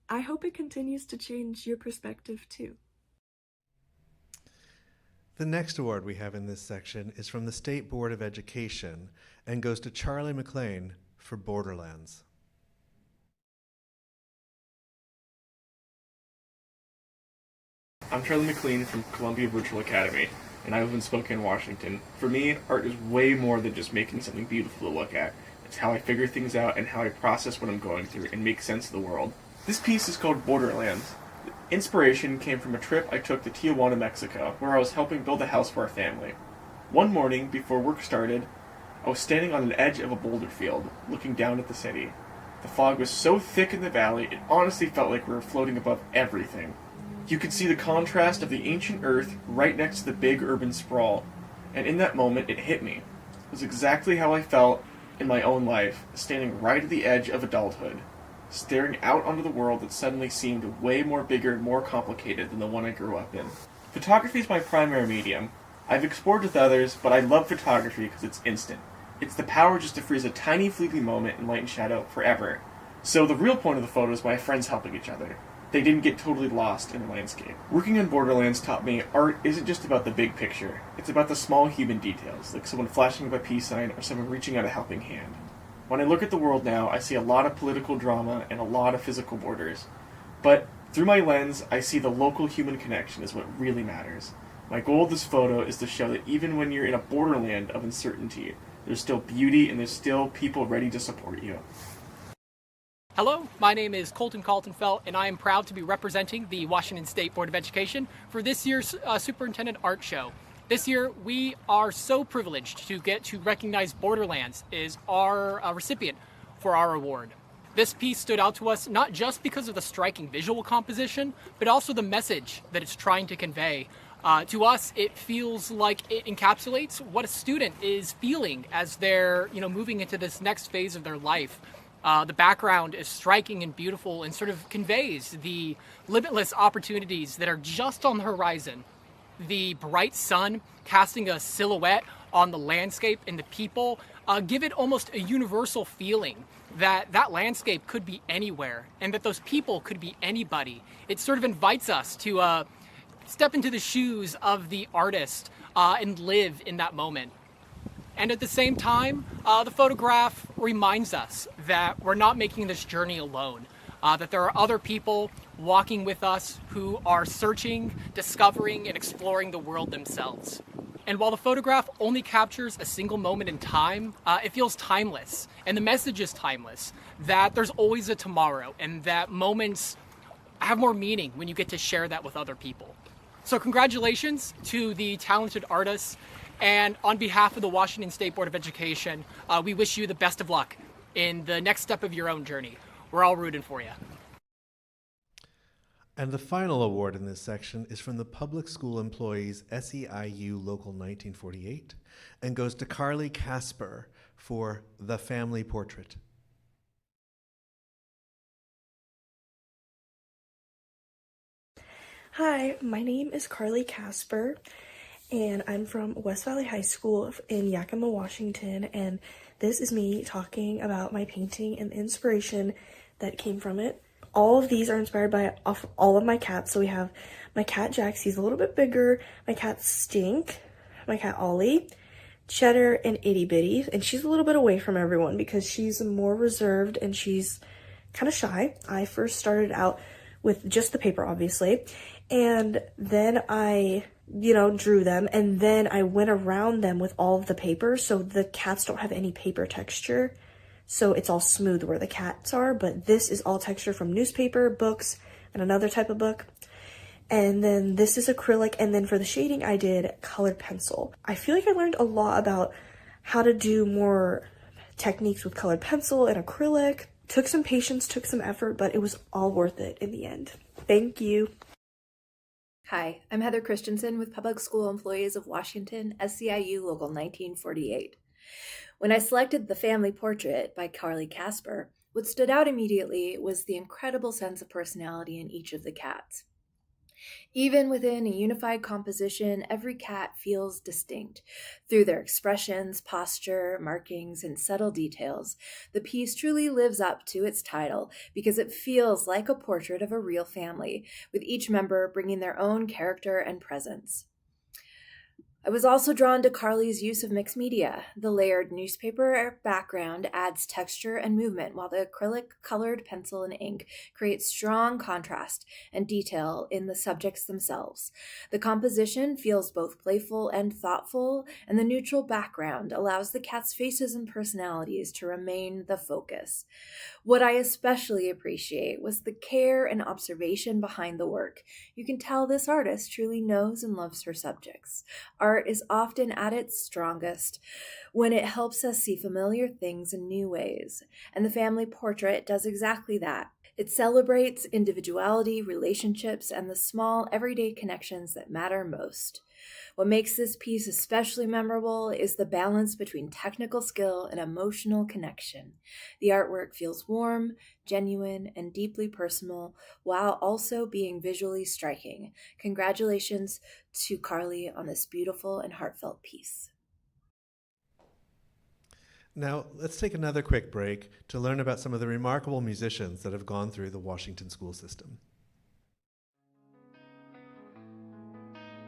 I hope it continues to change your perspective too. The next award we have in this section is from the State Board of Education and goes to Charlie McLean for Borderlands. I'm Charlie McLean from Columbia Virtual Academy, and I live in Spokane, Washington. For me, art is way more than just making something beautiful to look at. It's how I figure things out and how I process what I'm going through and make sense of the world. This piece is called Borderlands. The inspiration came from a trip I took to Tijuana, Mexico, where I was helping build a house for our family. One morning, before work started, I was standing on an edge of a boulder field, looking down at the city. The fog was so thick in the valley, it honestly felt like we were floating above everything. You could see the contrast of the ancient earth right next to the big urban sprawl, and in that moment it hit me. It was exactly how I felt in my own life, standing right at the edge of adulthood, staring out onto the world that suddenly seemed way more bigger and more complicated than the one I grew up in. Photography is my primary medium. I've explored with others, but I love photography because it's instant. It's the power just to freeze a tiny fleeting moment in light and shadow forever. So the real point of the photo is my friends helping each other. They didn't get totally lost in the landscape. Working on Borderlands taught me art isn't just about the big picture. It's about the small human details, like someone flashing up a peace sign or someone reaching out a helping hand. When I look at the world now, I see a lot of political drama and a lot of physical borders. But through my lens, I see the local human connection is what really matters. My goal of this photo is to show that even when you're in a borderland of uncertainty, there's still beauty and there's still people ready to support you. Hello, my name is Colton Kaltenfeld, and I am proud to be representing the Washington State Board of Education for this year's Superintendent Art Show. This year, we are so privileged to get to recognize Borderlands as our recipient for our award. This piece stood out to us not just because of the striking visual composition, but also the message that it's trying to convey. To us, it feels like it encapsulates what a student is feeling as they're, moving into this next phase of their life. The background is striking and beautiful and sort of conveys the limitless opportunities that are just on the horizon. The bright sun casting a silhouette on the landscape and the people give it almost a universal feeling that that landscape could be anywhere and that those people could be anybody. It sort of invites us to step into the shoes of the artist and live in that moment. And at the same time, the photograph reminds us that we're not making this journey alone, that there are other people walking with us who are searching, discovering, and exploring the world themselves. And while the photograph only captures a single moment in time, it feels timeless. And the message is timeless, that there's always a tomorrow and that moments have more meaning when you get to share that with other people. So congratulations to the talented artists. And on behalf of the Washington State Board of Education, we wish you the best of luck in the next step of your own journey. We're all rooting for you. And the final award in this section is from the Public School Employees SEIU Local 1948 and goes to Carly Casper for The Family Portrait. Hi, my name is Carly Casper, and I'm from West Valley High School in Yakima, Washington, and this is me talking about my painting and the inspiration that came from it. All of these are inspired by all of my cats. So we have my cat Jax, he's a little bit bigger, my cat Stink, my cat Ollie, Cheddar, and Itty Bitty, and she's a little bit away from everyone because she's more reserved and she's kind of shy. I first started out with just the paper, obviously, and then I drew them, and then I went around them with all of the paper, so the cats don't have any paper texture, so it's all smooth where the cats are, but this is all texture from newspaper, books, and another type of book. And then this is acrylic, and then for the shading I did colored pencil. I feel like I learned a lot about how to do more techniques with colored pencil and acrylic. Took some patience, took some effort, but it was all worth it in the end. Thank you. Hi, I'm Heather Christensen with Public School Employees of Washington, SEIU Local 1948. When I selected The Family Portrait by Carly Casper, what stood out immediately was the incredible sense of personality in each of the cats. Even within a unified composition, every cat feels distinct. Through their expressions, posture, markings, and subtle details, the piece truly lives up to its title because it feels like a portrait of a real family, with each member bringing their own character and presence. I was also drawn to Carly's use of mixed media. The layered newspaper background adds texture and movement, while the acrylic, colored pencil, and ink create strong contrast and detail in the subjects themselves. The composition feels both playful and thoughtful, and the neutral background allows the cats' faces and personalities to remain the focus. What I especially appreciate was the care and observation behind the work. You can tell this artist truly knows and loves her subjects. Art is often at its strongest when it helps us see familiar things in new ways, and the family portrait does exactly that. It celebrates individuality, relationships, and the small, everyday connections that matter most. What makes this piece especially memorable is the balance between technical skill and emotional connection. The artwork feels warm, genuine, and deeply personal, while also being visually striking. Congratulations to Carly on this beautiful and heartfelt piece. Now, let's take another quick break to learn about some of the remarkable musicians that have gone through the Washington school system.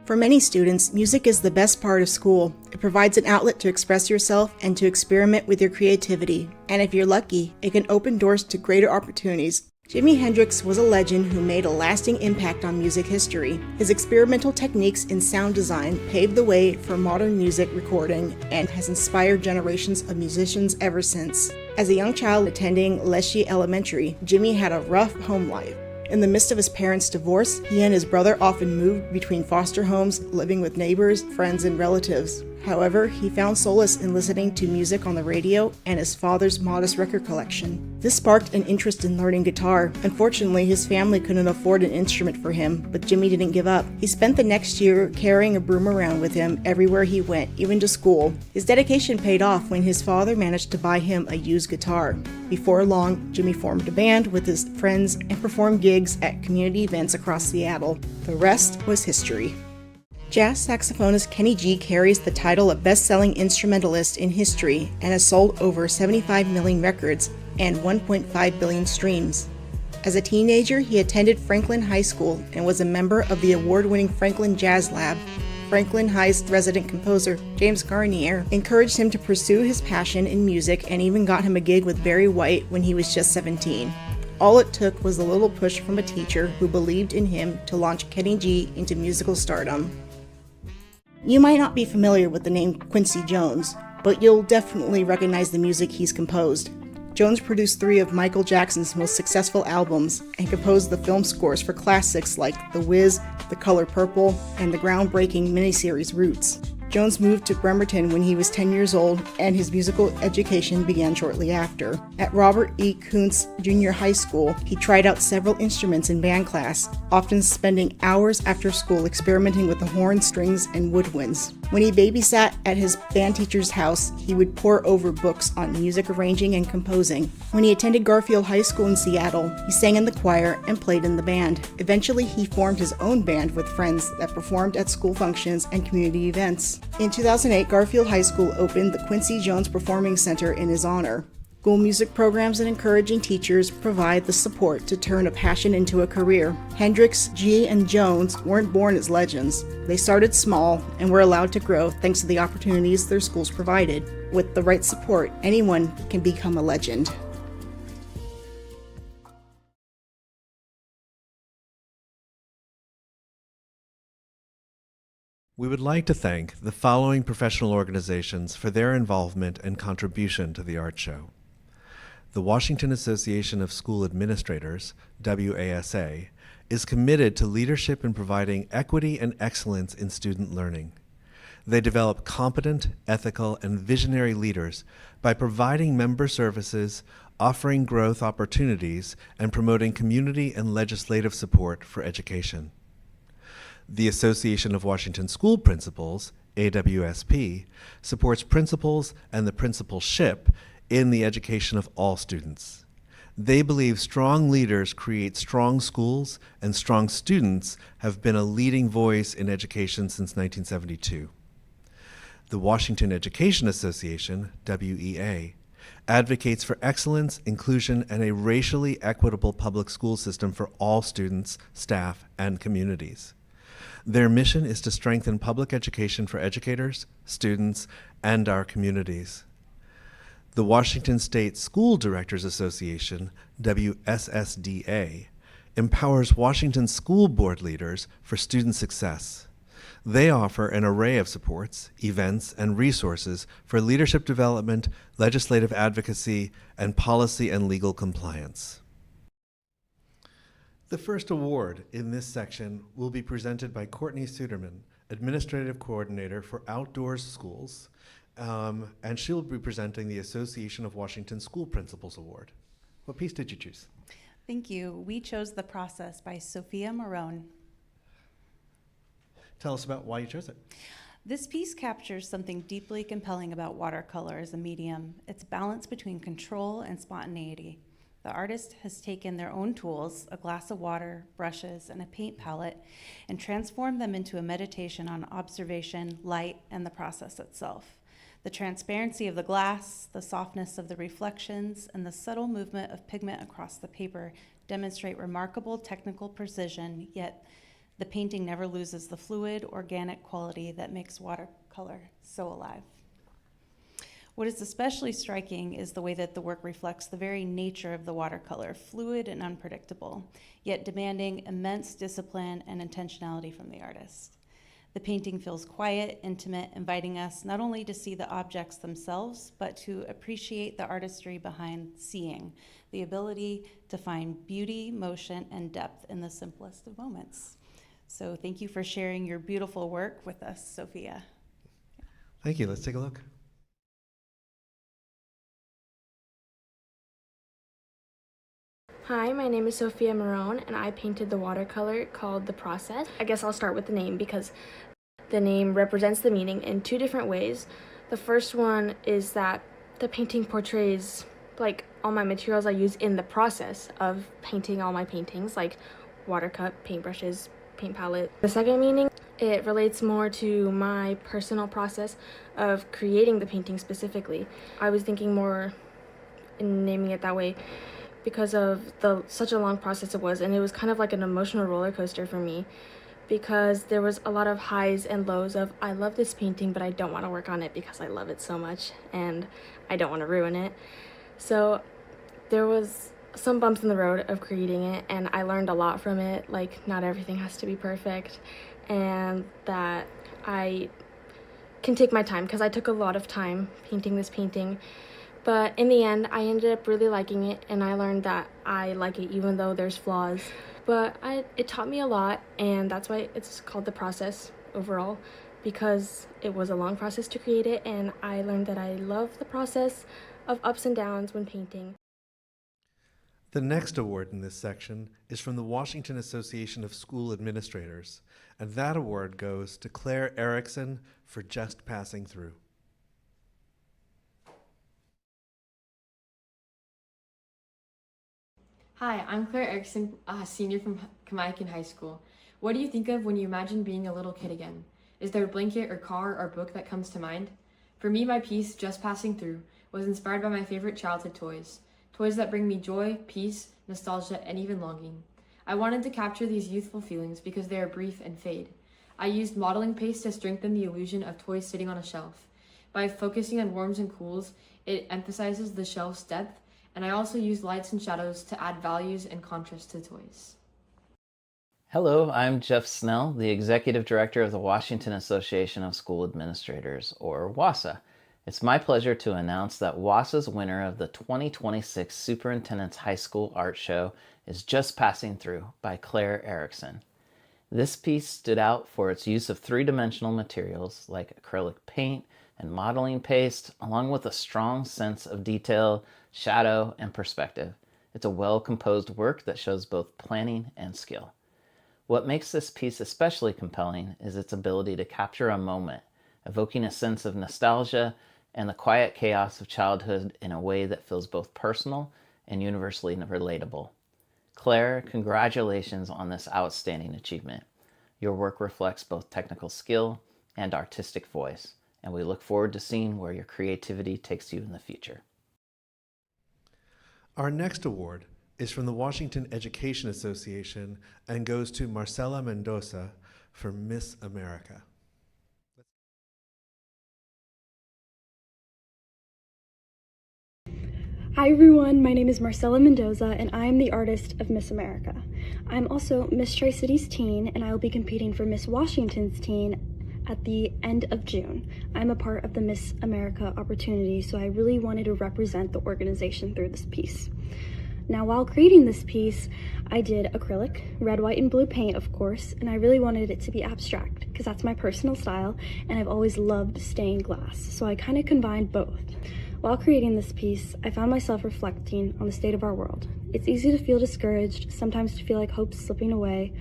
For many students, music is the best part of school. It provides an outlet to express yourself and to experiment with your creativity. And if you're lucky, it can open doors to greater opportunities. Jimi Hendrix was a legend who made a lasting impact on music history. His experimental techniques in sound design paved the way for modern music recording and has inspired generations of musicians ever since. As a young child attending Leschi Elementary, Jimi had a rough home life. In the midst of his parents' divorce, he and his brother often moved between foster homes, living with neighbors, friends, and relatives. However, he found solace in listening to music on the radio and his father's modest record collection. This sparked an interest in learning guitar. Unfortunately, his family couldn't afford an instrument for him, but Jimmy didn't give up. He spent the next year carrying a broom around with him everywhere he went, even to school. His dedication paid off when his father managed to buy him a used guitar. Before long, Jimmy formed a band with his friends and performed gigs at community events across Seattle. The rest was history. Jazz saxophonist Kenny G carries the title of best-selling instrumentalist in history and has sold over 75 million records and 1.5 billion streams. As a teenager, he attended Franklin High School and was a member of the award-winning Franklin Jazz Lab. Franklin High's resident composer, James Garnier, encouraged him to pursue his passion in music and even got him a gig with Barry White when he was just 17. All it took was a little push from a teacher who believed in him to launch Kenny G into musical stardom. You might not be familiar with the name Quincy Jones, but you'll definitely recognize the music he's composed. Jones produced 3 of Michael Jackson's most successful albums and composed the film scores for classics like The Wiz, The Color Purple, and the groundbreaking miniseries Roots. Jones moved to Bremerton when he was 10 years old, and his musical education began shortly after. At Robert E. Kuntz Junior High School, he tried out several instruments in band class, often spending hours after school experimenting with the horn, strings, and woodwinds. When he babysat at his band teacher's house, he would pore over books on music arranging and composing. When he attended Garfield High School in Seattle, he sang in the choir and played in the band. Eventually, he formed his own band with friends that performed at school functions and community events. In 2008, Garfield High School opened the Quincy Jones Performing Center in his honor. School music programs and encouraging teachers provide the support to turn a passion into a career. Hendrix, G, and Jones weren't born as legends. They started small and were allowed to grow thanks to the opportunities their schools provided. With the right support, anyone can become a legend. We would like to thank the following professional organizations for their involvement and contribution to the art show. The Washington Association of School Administrators, WASA, is committed to leadership in providing equity and excellence in student learning. They develop competent, ethical, and visionary leaders by providing member services, offering growth opportunities, and promoting community and legislative support for education. The Association of Washington School Principals, AWSP, supports principals and the principalship in the education of all students. They believe strong leaders create strong schools, and strong students have been a leading voice in education since 1972. The Washington Education Association, WEA, advocates for excellence, inclusion, and a racially equitable public school system for all students, staff, and communities. Their mission is to strengthen public education for educators, students, and our communities. The Washington State School Directors Association, WSSDA, empowers Washington school board leaders for student success. They offer an array of supports, events, and resources for leadership development, legislative advocacy, and policy and legal compliance. The first award in this section will be presented by Courtney Suderman, Administrative Coordinator for Outdoors Schools, and she'll be presenting the Association of Washington School Principals Award. What piece did you choose? Thank you. We chose The Process by Sophia Marone. Tell us about why you chose it. This piece captures something deeply compelling about watercolor as a medium, its balance between control and spontaneity. The artist has taken their own tools, a glass of water, brushes, and a paint palette, and transformed them into a meditation on observation, light, and the process itself. The transparency of the glass, the softness of the reflections, and the subtle movement of pigment across the paper demonstrate remarkable technical precision, yet the painting never loses the fluid, organic quality that makes watercolor so alive. What is especially striking is the way that the work reflects the very nature of the watercolor, fluid and unpredictable, yet demanding immense discipline and intentionality from the artist. The painting feels quiet, intimate, inviting us not only to see the objects themselves, but to appreciate the artistry behind seeing, the ability to find beauty, motion, and depth in the simplest of moments. So thank you for sharing your beautiful work with us, Sophia. Thank you. Let's take a look. Hi, my name is Sophia Marone, and I painted the watercolor called The Process. I guess I'll start with the name because the name represents the meaning in two different ways. The first one is that the painting portrays like all my materials I use in the process of painting all my paintings, like watercolor, paintbrushes, paint palette. The second meaning, it relates more to my personal process of creating the painting specifically. I was thinking more in naming it that way because of such a long process it was, and it was kind of like an emotional roller coaster for me because there was a lot of highs and lows of I love this painting but I don't want to work on it because I love it so much and I don't want to ruin it. So there was some bumps in the road of creating it, and I learned a lot from it, like not everything has to be perfect and that I can take my time because I took a lot of time painting this painting. But in the end, I ended up really liking it, and I learned that I like it even though there's flaws. But it taught me a lot, and that's why it's called The Process overall, because it was a long process to create it, and I learned that I love the process of ups and downs when painting. The next award in this section is from the Washington Association of School Administrators, and that award goes to Claire Erickson for just passing through. Hi, I'm Claire Erickson, a senior from Kamaikan High School. What do you think of when you imagine being a little kid again? Is there a blanket or car or book that comes to mind? For me, my piece, Just Passing Through, was inspired by my favorite childhood toys. Toys that bring me joy, peace, nostalgia, and even longing. I wanted to capture these youthful feelings because they are brief and fade. I used modeling paste to strengthen the illusion of toys sitting on a shelf. By focusing on warms and cools, it emphasizes the shelf's depth, and I also used lights and shadows to add values and contrast to toys. Hello, I'm Jeff Snell, the Executive Director of the Washington Association of School Administrators, or WASA. It's my pleasure to announce that WASA's winner of the 2026 Superintendent's High School Art Show is Just Passing Through by Claire Erickson. This piece stood out for its use of three-dimensional materials like acrylic paint and modeling paste, along with a strong sense of detail, shadow, and perspective. It's a well-composed work that shows both planning and skill. What makes this piece especially compelling is its ability to capture a moment, evoking a sense of nostalgia and the quiet chaos of childhood in a way that feels both personal and universally relatable. Claire, congratulations on this outstanding achievement. Your work reflects both technical skill and artistic voice, and we look forward to seeing where your creativity takes you in the future. Our next award is from the Washington Education Association and goes to Marcela Mendoza for Miss America. Hi everyone, my name is Marcela Mendoza and I am the artist of Miss America. I'm also Miss Tri-Cities Teen and I will be competing for Miss Washington's Teen at the end of June. I'm a part of the Miss America opportunity, so I really wanted to represent the organization through this piece. Now, while creating this piece, I did acrylic, red, white, and blue paint, of course, and I really wanted it to be abstract because that's my personal style and I've always loved stained glass, so I kind of combined both. While creating this piece, I found myself reflecting on the state of our world. It's easy to feel discouraged, sometimes to feel like hope's slipping away,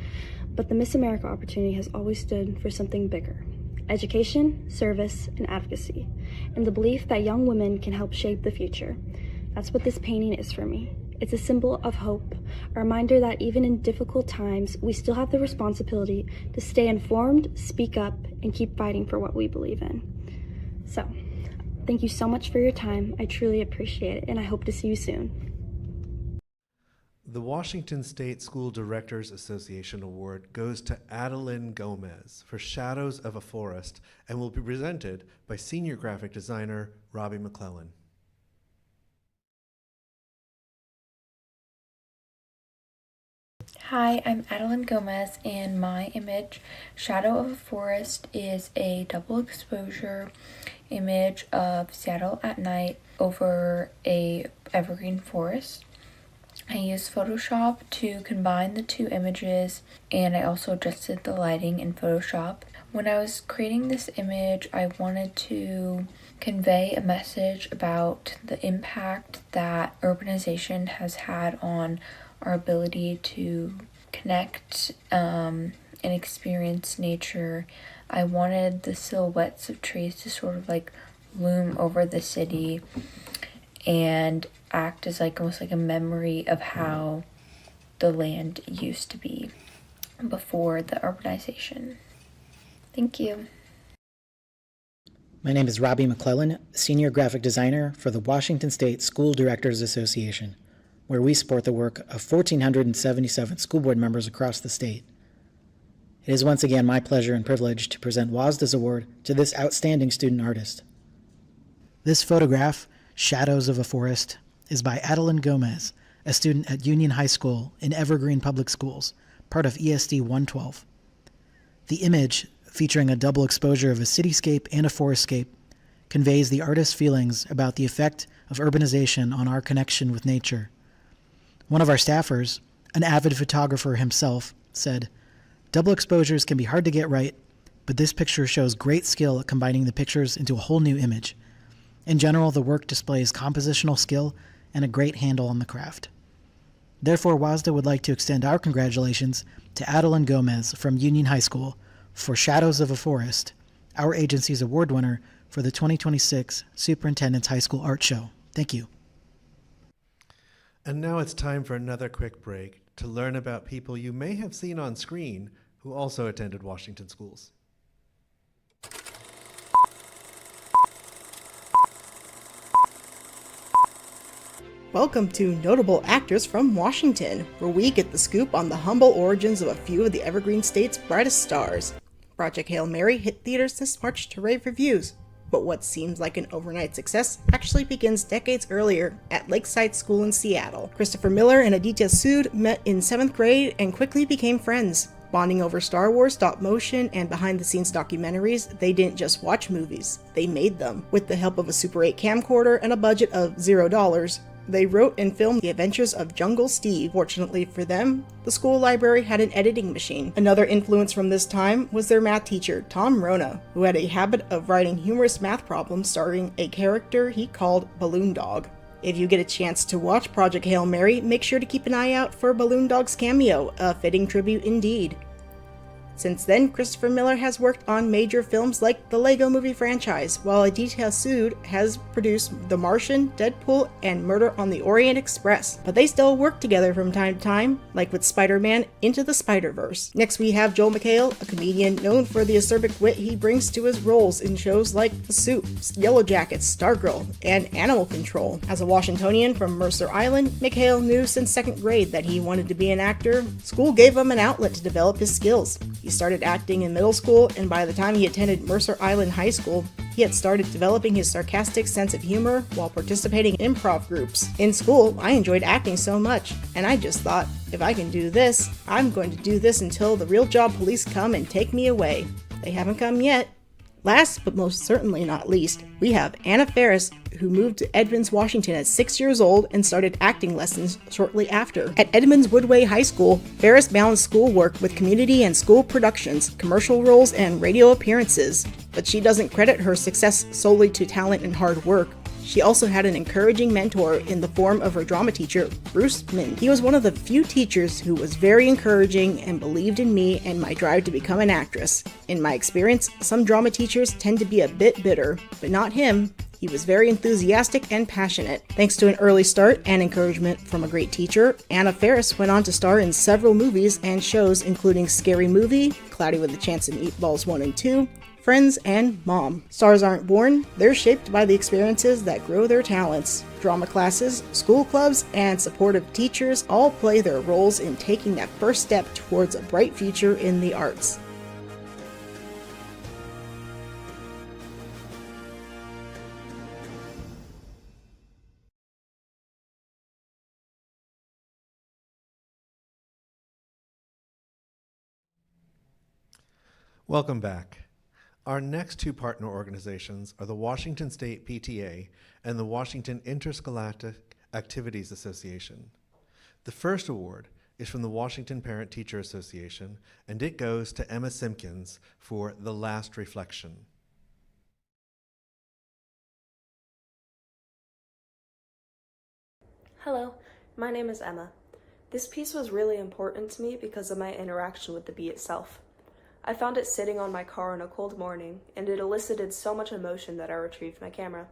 but the Miss America opportunity has always stood for something bigger. Education, service, and advocacy, and the belief that young women can help shape the future. That's what this painting is for me. It's a symbol of hope, a reminder that even in difficult times, we still have the responsibility to stay informed, speak up, and keep fighting for what we believe in. So, thank you so much for your time. I truly appreciate it, and I hope to see you soon. The Washington State School Directors Association Award goes to Adeline Gomez for Shadows of a Forest and will be presented by Senior Graphic Designer Robbie McClellan. Hi, I'm Adeline Gomez, and my image, Shadow of a Forest, is a double exposure image of Seattle at night over a evergreen forest. I used Photoshop to combine the two images, and I also adjusted the lighting in Photoshop. When I was creating this image, I wanted to convey a message about the impact that urbanization has had on our ability to connect and experience nature. I wanted the silhouettes of trees to sort of like loom over the city and act as like almost like a memory of how the land used to be before the urbanization. Thank you. My name is Robbie McClellan, Senior Graphic Designer for the Washington State School Directors Association, where we support the work of 1,477 school board members across the state. It is once again my pleasure and privilege to present WASDA's award to this outstanding student artist. This photograph, Shadows of a Forest, is by Adeline Gomez, a student at Union High School in Evergreen Public Schools, part of ESD 112. The image, featuring a double exposure of a cityscape and a forestscape, conveys the artist's feelings about the effect of urbanization on our connection with nature. One of our staffers, an avid photographer himself, said, "Double exposures can be hard to get right, but this picture shows great skill at combining the pictures into a whole new image. In general, the work displays compositional skill and a great handle on the craft." Therefore, WASDA would like to extend our congratulations to Adeline Gomez from Union High School for Shadows of a Forest, our agency's award winner for the 2026 Superintendent's High School Art Show. Thank you. And now it's time for another quick break to learn about people you may have seen on screen who also attended Washington schools. Welcome to Notable Actors from Washington, where we get the scoop on the humble origins of a few of the Evergreen State's brightest stars. Project Hail Mary hit theaters this March to rave reviews, but what seems like an overnight success actually begins decades earlier at Lakeside School in Seattle. Christopher Miller and Aditya Sood met in 7th grade and quickly became friends. Bonding over Star Wars, stop motion, and behind-the-scenes documentaries, they didn't just watch movies, they made them. With the help of a Super 8 camcorder and a budget of $0, they wrote and filmed The Adventures of Jungle Steve. Fortunately for them, the school library had an editing machine. Another influence from this time was their math teacher, Tom Rona, who had a habit of writing humorous math problems starring a character he called Balloon Dog. If you get a chance to watch Project Hail Mary, make sure to keep an eye out for Balloon Dog's cameo, a fitting tribute indeed. Since then, Christopher Miller has worked on major films like the Lego Movie franchise, while Aditya Sood has produced The Martian, Deadpool, and Murder on the Orient Express. But they still work together from time to time, like with Spider-Man Into the Spider-Verse. Next we have Joel McHale, a comedian known for the acerbic wit he brings to his roles in shows like The Soup, Yellow Jackets, Stargirl, and Animal Control. As a Washingtonian from Mercer Island, McHale knew since 2nd grade that he wanted to be an actor. School gave him an outlet to develop his skills. He started acting in middle school, and by the time he attended Mercer Island High School, he had started developing his sarcastic sense of humor while participating in improv groups. In school, I enjoyed acting so much, and I just thought, if I can do this, I'm going to do this until the real job police come and take me away. They haven't come yet. Last, but most certainly not least, we have Anna Ferris, who moved to Edmonds, Washington at 6 years old and started acting lessons shortly after. At Edmonds Woodway High School, Ferris balanced schoolwork with community and school productions, commercial roles, and radio appearances. But she doesn't credit her success solely to talent and hard work. She also had an encouraging mentor in the form of her drama teacher, Bruce Min. He was one of the few teachers who was very encouraging and believed in me and my drive to become an actress. In my experience, some drama teachers tend to be a bit bitter, but not him. He was very enthusiastic and passionate. Thanks to an early start and encouragement from a great teacher, Anna Ferris went on to star in several movies and shows including Scary Movie, Cloudy with a Chance of Meatballs 1 and 2, Friends, and Mom. Stars aren't born, they're shaped by the experiences that grow their talents. Drama classes, school clubs, and supportive teachers all play their roles in taking that first step towards a bright future in the arts. Welcome back. Our next two partner organizations are the Washington State PTA and the Washington Interscholastic Activities Association. The first award is from the Washington Parent-Teacher Association, and it goes to Emma Simpkins for The Last Reflection. Hello, my name is Emma. This piece was really important to me because of my interaction with the bee itself. I found it sitting on my car on a cold morning, and it elicited so much emotion that I retrieved my camera.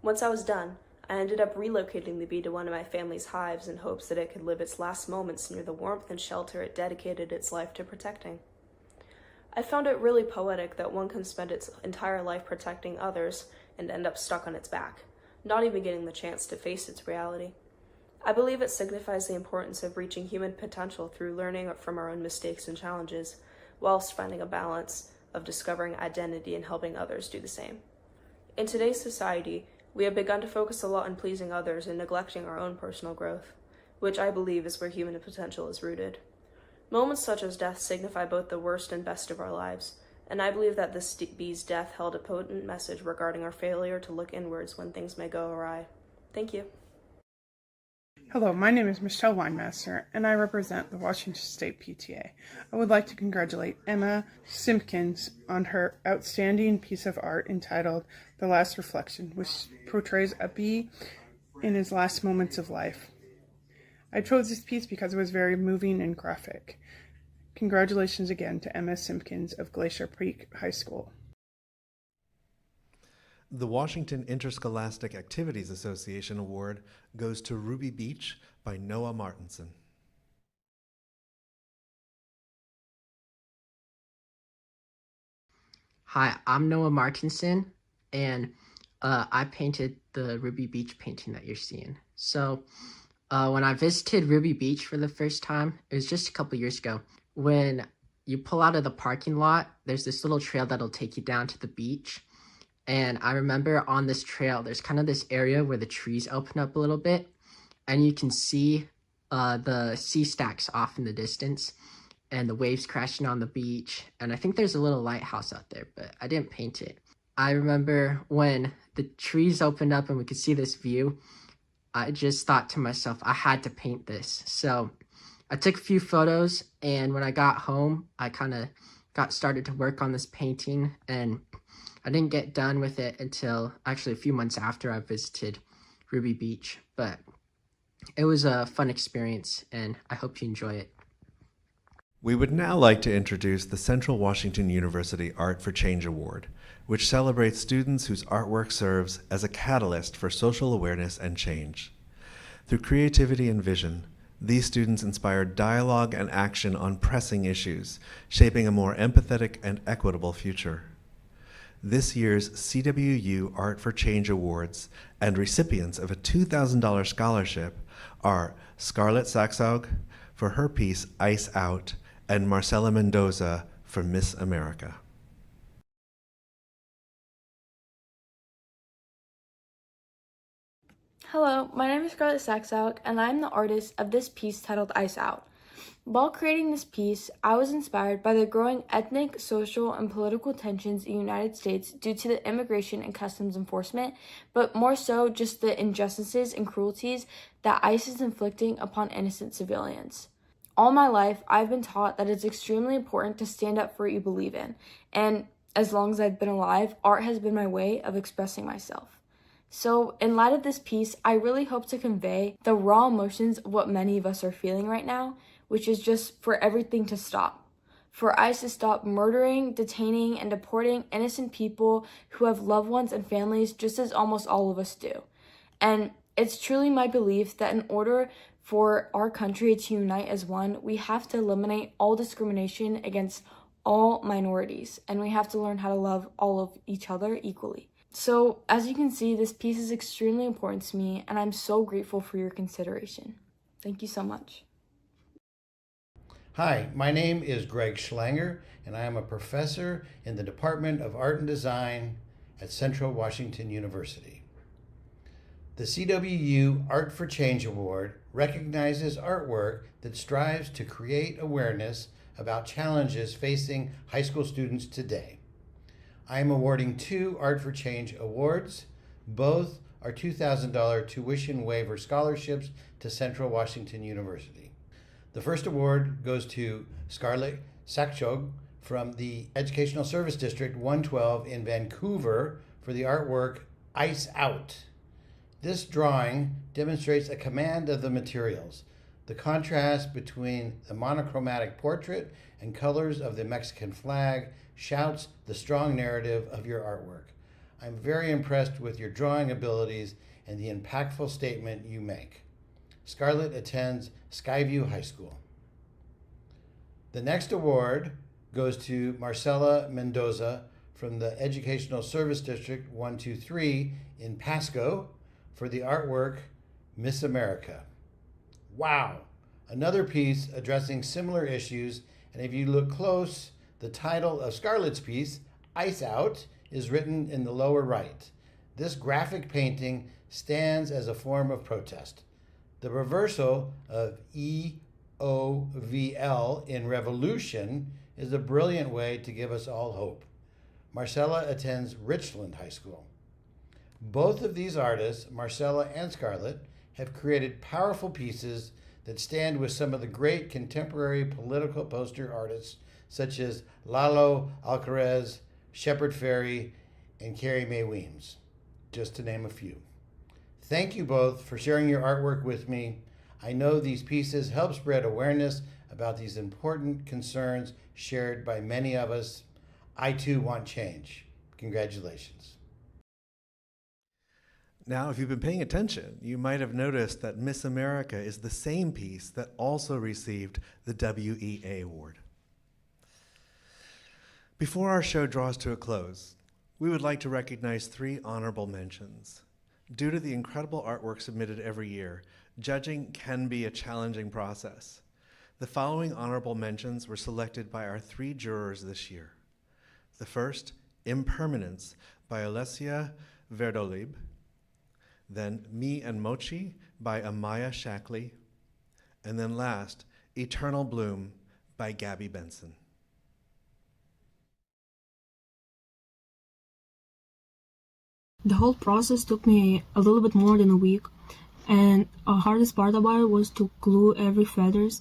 Once I was done, I ended up relocating the bee to one of my family's hives in hopes that it could live its last moments near the warmth and shelter it dedicated its life to protecting. I found it really poetic that one can spend its entire life protecting others and end up stuck on its back, not even getting the chance to face its reality. I believe it signifies the importance of reaching human potential through learning from our own mistakes and challenges, whilst finding a balance of discovering identity and helping others do the same. In today's society, we have begun to focus a lot on pleasing others and neglecting our own personal growth, which I believe is where human potential is rooted. Moments such as death signify both the worst and best of our lives, and I believe that this bee's death held a potent message regarding our failure to look inwards when things may go awry. Thank you. Hello, my name is Michelle Weinmaster, and I represent the Washington State PTA. I would like to congratulate Emma Simpkins on her outstanding piece of art entitled The Last Reflection, which portrays a bee in his last moments of life. I chose this piece because it was very moving and graphic. Congratulations again to Emma Simpkins of Glacier Peak High School. The Washington Interscholastic Activities Association Award goes to Ruby Beach by Noah Martinson. Hi, I'm Noah Martinson, and I painted the Ruby Beach painting that you're seeing. So when I visited Ruby Beach for the first time, it was just a couple years ago. When you pull out of the parking lot, there's this little trail that'll take you down to the beach. And I remember on this trail, there's kind of this area where the trees open up a little bit, and you can see the sea stacks off in the distance and the waves crashing on the beach. And I think there's a little lighthouse out there, but I didn't paint it. I remember when the trees opened up and we could see this view, I just thought to myself, I had to paint this. So I took a few photos, and when I got home, I kind of got started to work on this painting, and I didn't get done with it until actually a few months after I visited Ruby Beach, but it was a fun experience, and I hope you enjoy it. We would now like to introduce the Central Washington University Art for Change Award, which celebrates students whose artwork serves as a catalyst for social awareness and change. Through creativity and vision, these students inspired dialogue and action on pressing issues, shaping a more empathetic and equitable future. This year's CWU Art for Change Awards and recipients of a $2,000 scholarship are Scarlett Saxaug for her piece Ice Out and Marcela Mendoza for Miss America. Hello, my name is Scarlett Saxaug, and I'm the artist of this piece titled Ice Out. While creating this piece, I was inspired by the growing ethnic, social, and political tensions in the United States due to the immigration and customs enforcement, but more so just the injustices and cruelties that ICE is inflicting upon innocent civilians. All my life, I've been taught that it's extremely important to stand up for what you believe in, and as long as I've been alive, art has been my way of expressing myself. So, in light of this piece, I really hope to convey the raw emotions of what many of us are feeling right now, which is just for everything to stop. For ICE to stop murdering, detaining, and deporting innocent people who have loved ones and families just as almost all of us do. And it's truly my belief that in order for our country to unite as one, we have to eliminate all discrimination against all minorities, and we have to learn how to love all of each other equally. So, as you can see, this piece is extremely important to me, and I'm so grateful for your consideration. Thank you so much. Hi, my name is Greg Schlanger, and I am a professor in the Department of Art and Design at Central Washington University. The CWU Art for Change Award recognizes artwork that strives to create awareness about challenges facing high school students today. I am awarding 2 Art for Change awards. Both are $2,000 tuition waiver scholarships to Central Washington University. The first award goes to Scarlett Sakchog from the Educational Service District 112 in Vancouver for the artwork Ice Out. This drawing demonstrates a command of the materials. The contrast between the monochromatic portrait and colors of the Mexican flag shouts the strong narrative of your artwork. I'm very impressed with your drawing abilities and the impactful statement you make. Scarlett attends Skyview High School. The next award goes to Marcela Mendoza from the Educational Service District 123 in Pasco for the artwork Miss America. Wow! Another piece addressing similar issues, and if you look close, the title of Scarlett's piece, Ice Out, is written in the lower right. This graphic painting stands as a form of protest. The reversal of EOVL in revolution is a brilliant way to give us all hope. Marcella attends Richland High School. Both of these artists, Marcella and Scarlett, have created powerful pieces that stand with some of the great contemporary political poster artists such as Lalo Alcaraz, Shepard Fairey, and Carrie Mae Weems, just to name a few. Thank you both for sharing your artwork with me. I know these pieces help spread awareness about these important concerns shared by many of us. I too want change. Congratulations. Now, if you've been paying attention, you might have noticed that Miss America is the same piece that also received the WEA award. Before our show draws to a close, we would like to recognize 3 honorable mentions. Due to the incredible artwork submitted every year, judging can be a challenging process. The following honorable mentions were selected by our 3 jurors this year. The first, Impermanence by Alessia Verdolib. Then Me and Mochi by Amaya Shackley. And then last, Eternal Bloom by Gabby Benson. The whole process took me a little bit more than a week, and the hardest part about it was to glue every feathers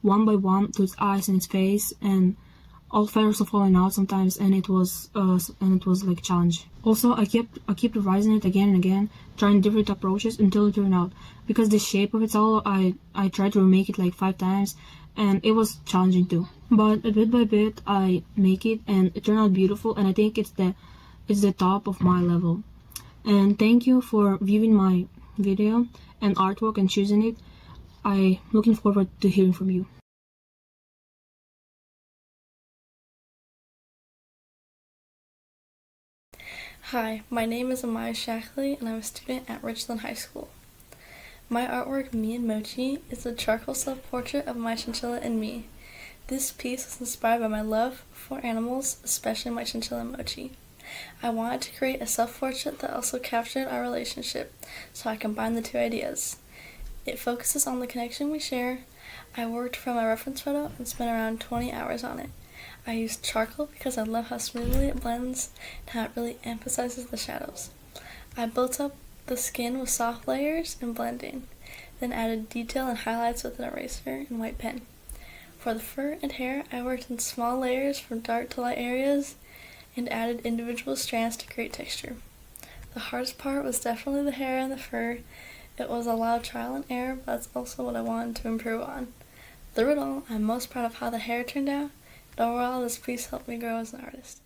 one by one to its eyes and its face, and all feathers are falling out sometimes, and it was like a challenge. Also, I kept revising it again and again, trying different approaches until it turned out. Because the shape of it all, I tried to remake it like 5 times, and it was challenging too. But bit by bit, I make it, and it turned out beautiful, and I think it's the top of my level. And thank you for viewing my video and artwork and choosing it. I'm looking forward to hearing from you. Hi, my name is Amaya Shackley, and I'm a student at Richland High School. My artwork, Me and Mochi, is a charcoal self-portrait of my chinchilla and me. This piece was inspired by my love for animals, especially my chinchilla Mochi. I wanted to create a self-portrait that also captured our relationship, so I combined the 2 ideas. It focuses on the connection we share. I worked from a reference photo and spent around 20 hours on it. I used charcoal because I love how smoothly it blends and how it really emphasizes the shadows. I built up the skin with soft layers and blending, then added detail and highlights with an eraser and white pen. For the fur and hair, I worked in small layers from dark to light areas and added individual strands to create texture. The hardest part was definitely the hair and the fur. It was a lot of trial and error, but that's also what I wanted to improve on. Through it all, I'm most proud of how the hair turned out, and overall this piece helped me grow as an artist.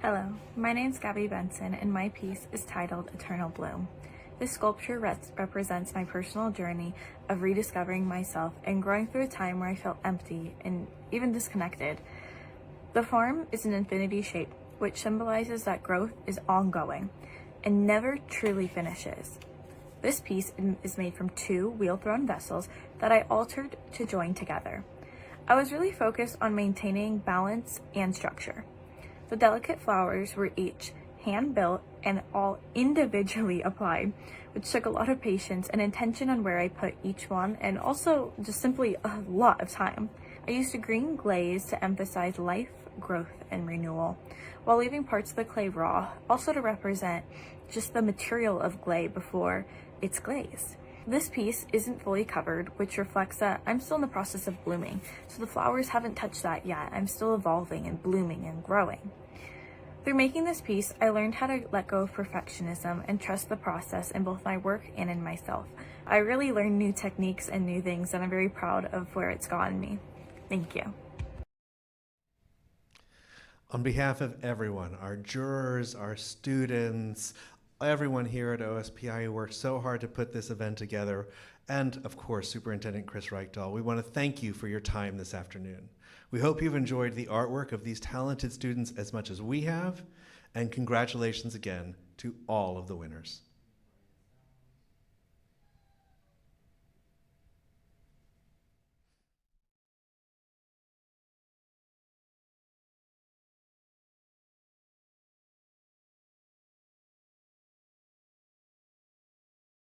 Hello, my name's Gabby Benson, and my piece is titled Eternal Bloom. This sculpture represents my personal journey of rediscovering myself and growing through a time where I felt empty and even disconnected. The form is an infinity shape, which symbolizes that growth is ongoing and never truly finishes. This piece is made from 2 wheel-thrown vessels that I altered to join together. I was really focused on maintaining balance and structure. The delicate flowers were each hand-built and all individually applied, which took a lot of patience and intention on where I put each one, and also just simply a lot of time. I used a green glaze to emphasize life, growth and renewal, while leaving parts of the clay raw, also to represent just the material of clay before it's glazed. This piece isn't fully covered, which reflects that I'm still in the process of blooming, so the flowers haven't touched that yet. I'm still evolving and blooming and growing. Through making this piece, I learned how to let go of perfectionism and trust the process in both my work and in myself. I really learned new techniques and new things, and I'm very proud of where it's gotten me. Thank you. On behalf of everyone, our jurors, our students, everyone here at OSPI who worked so hard to put this event together, and of course, Superintendent Chris Reichdahl, we want to thank you for your time this afternoon. We hope you've enjoyed the artwork of these talented students as much as we have, and congratulations again to all of the winners.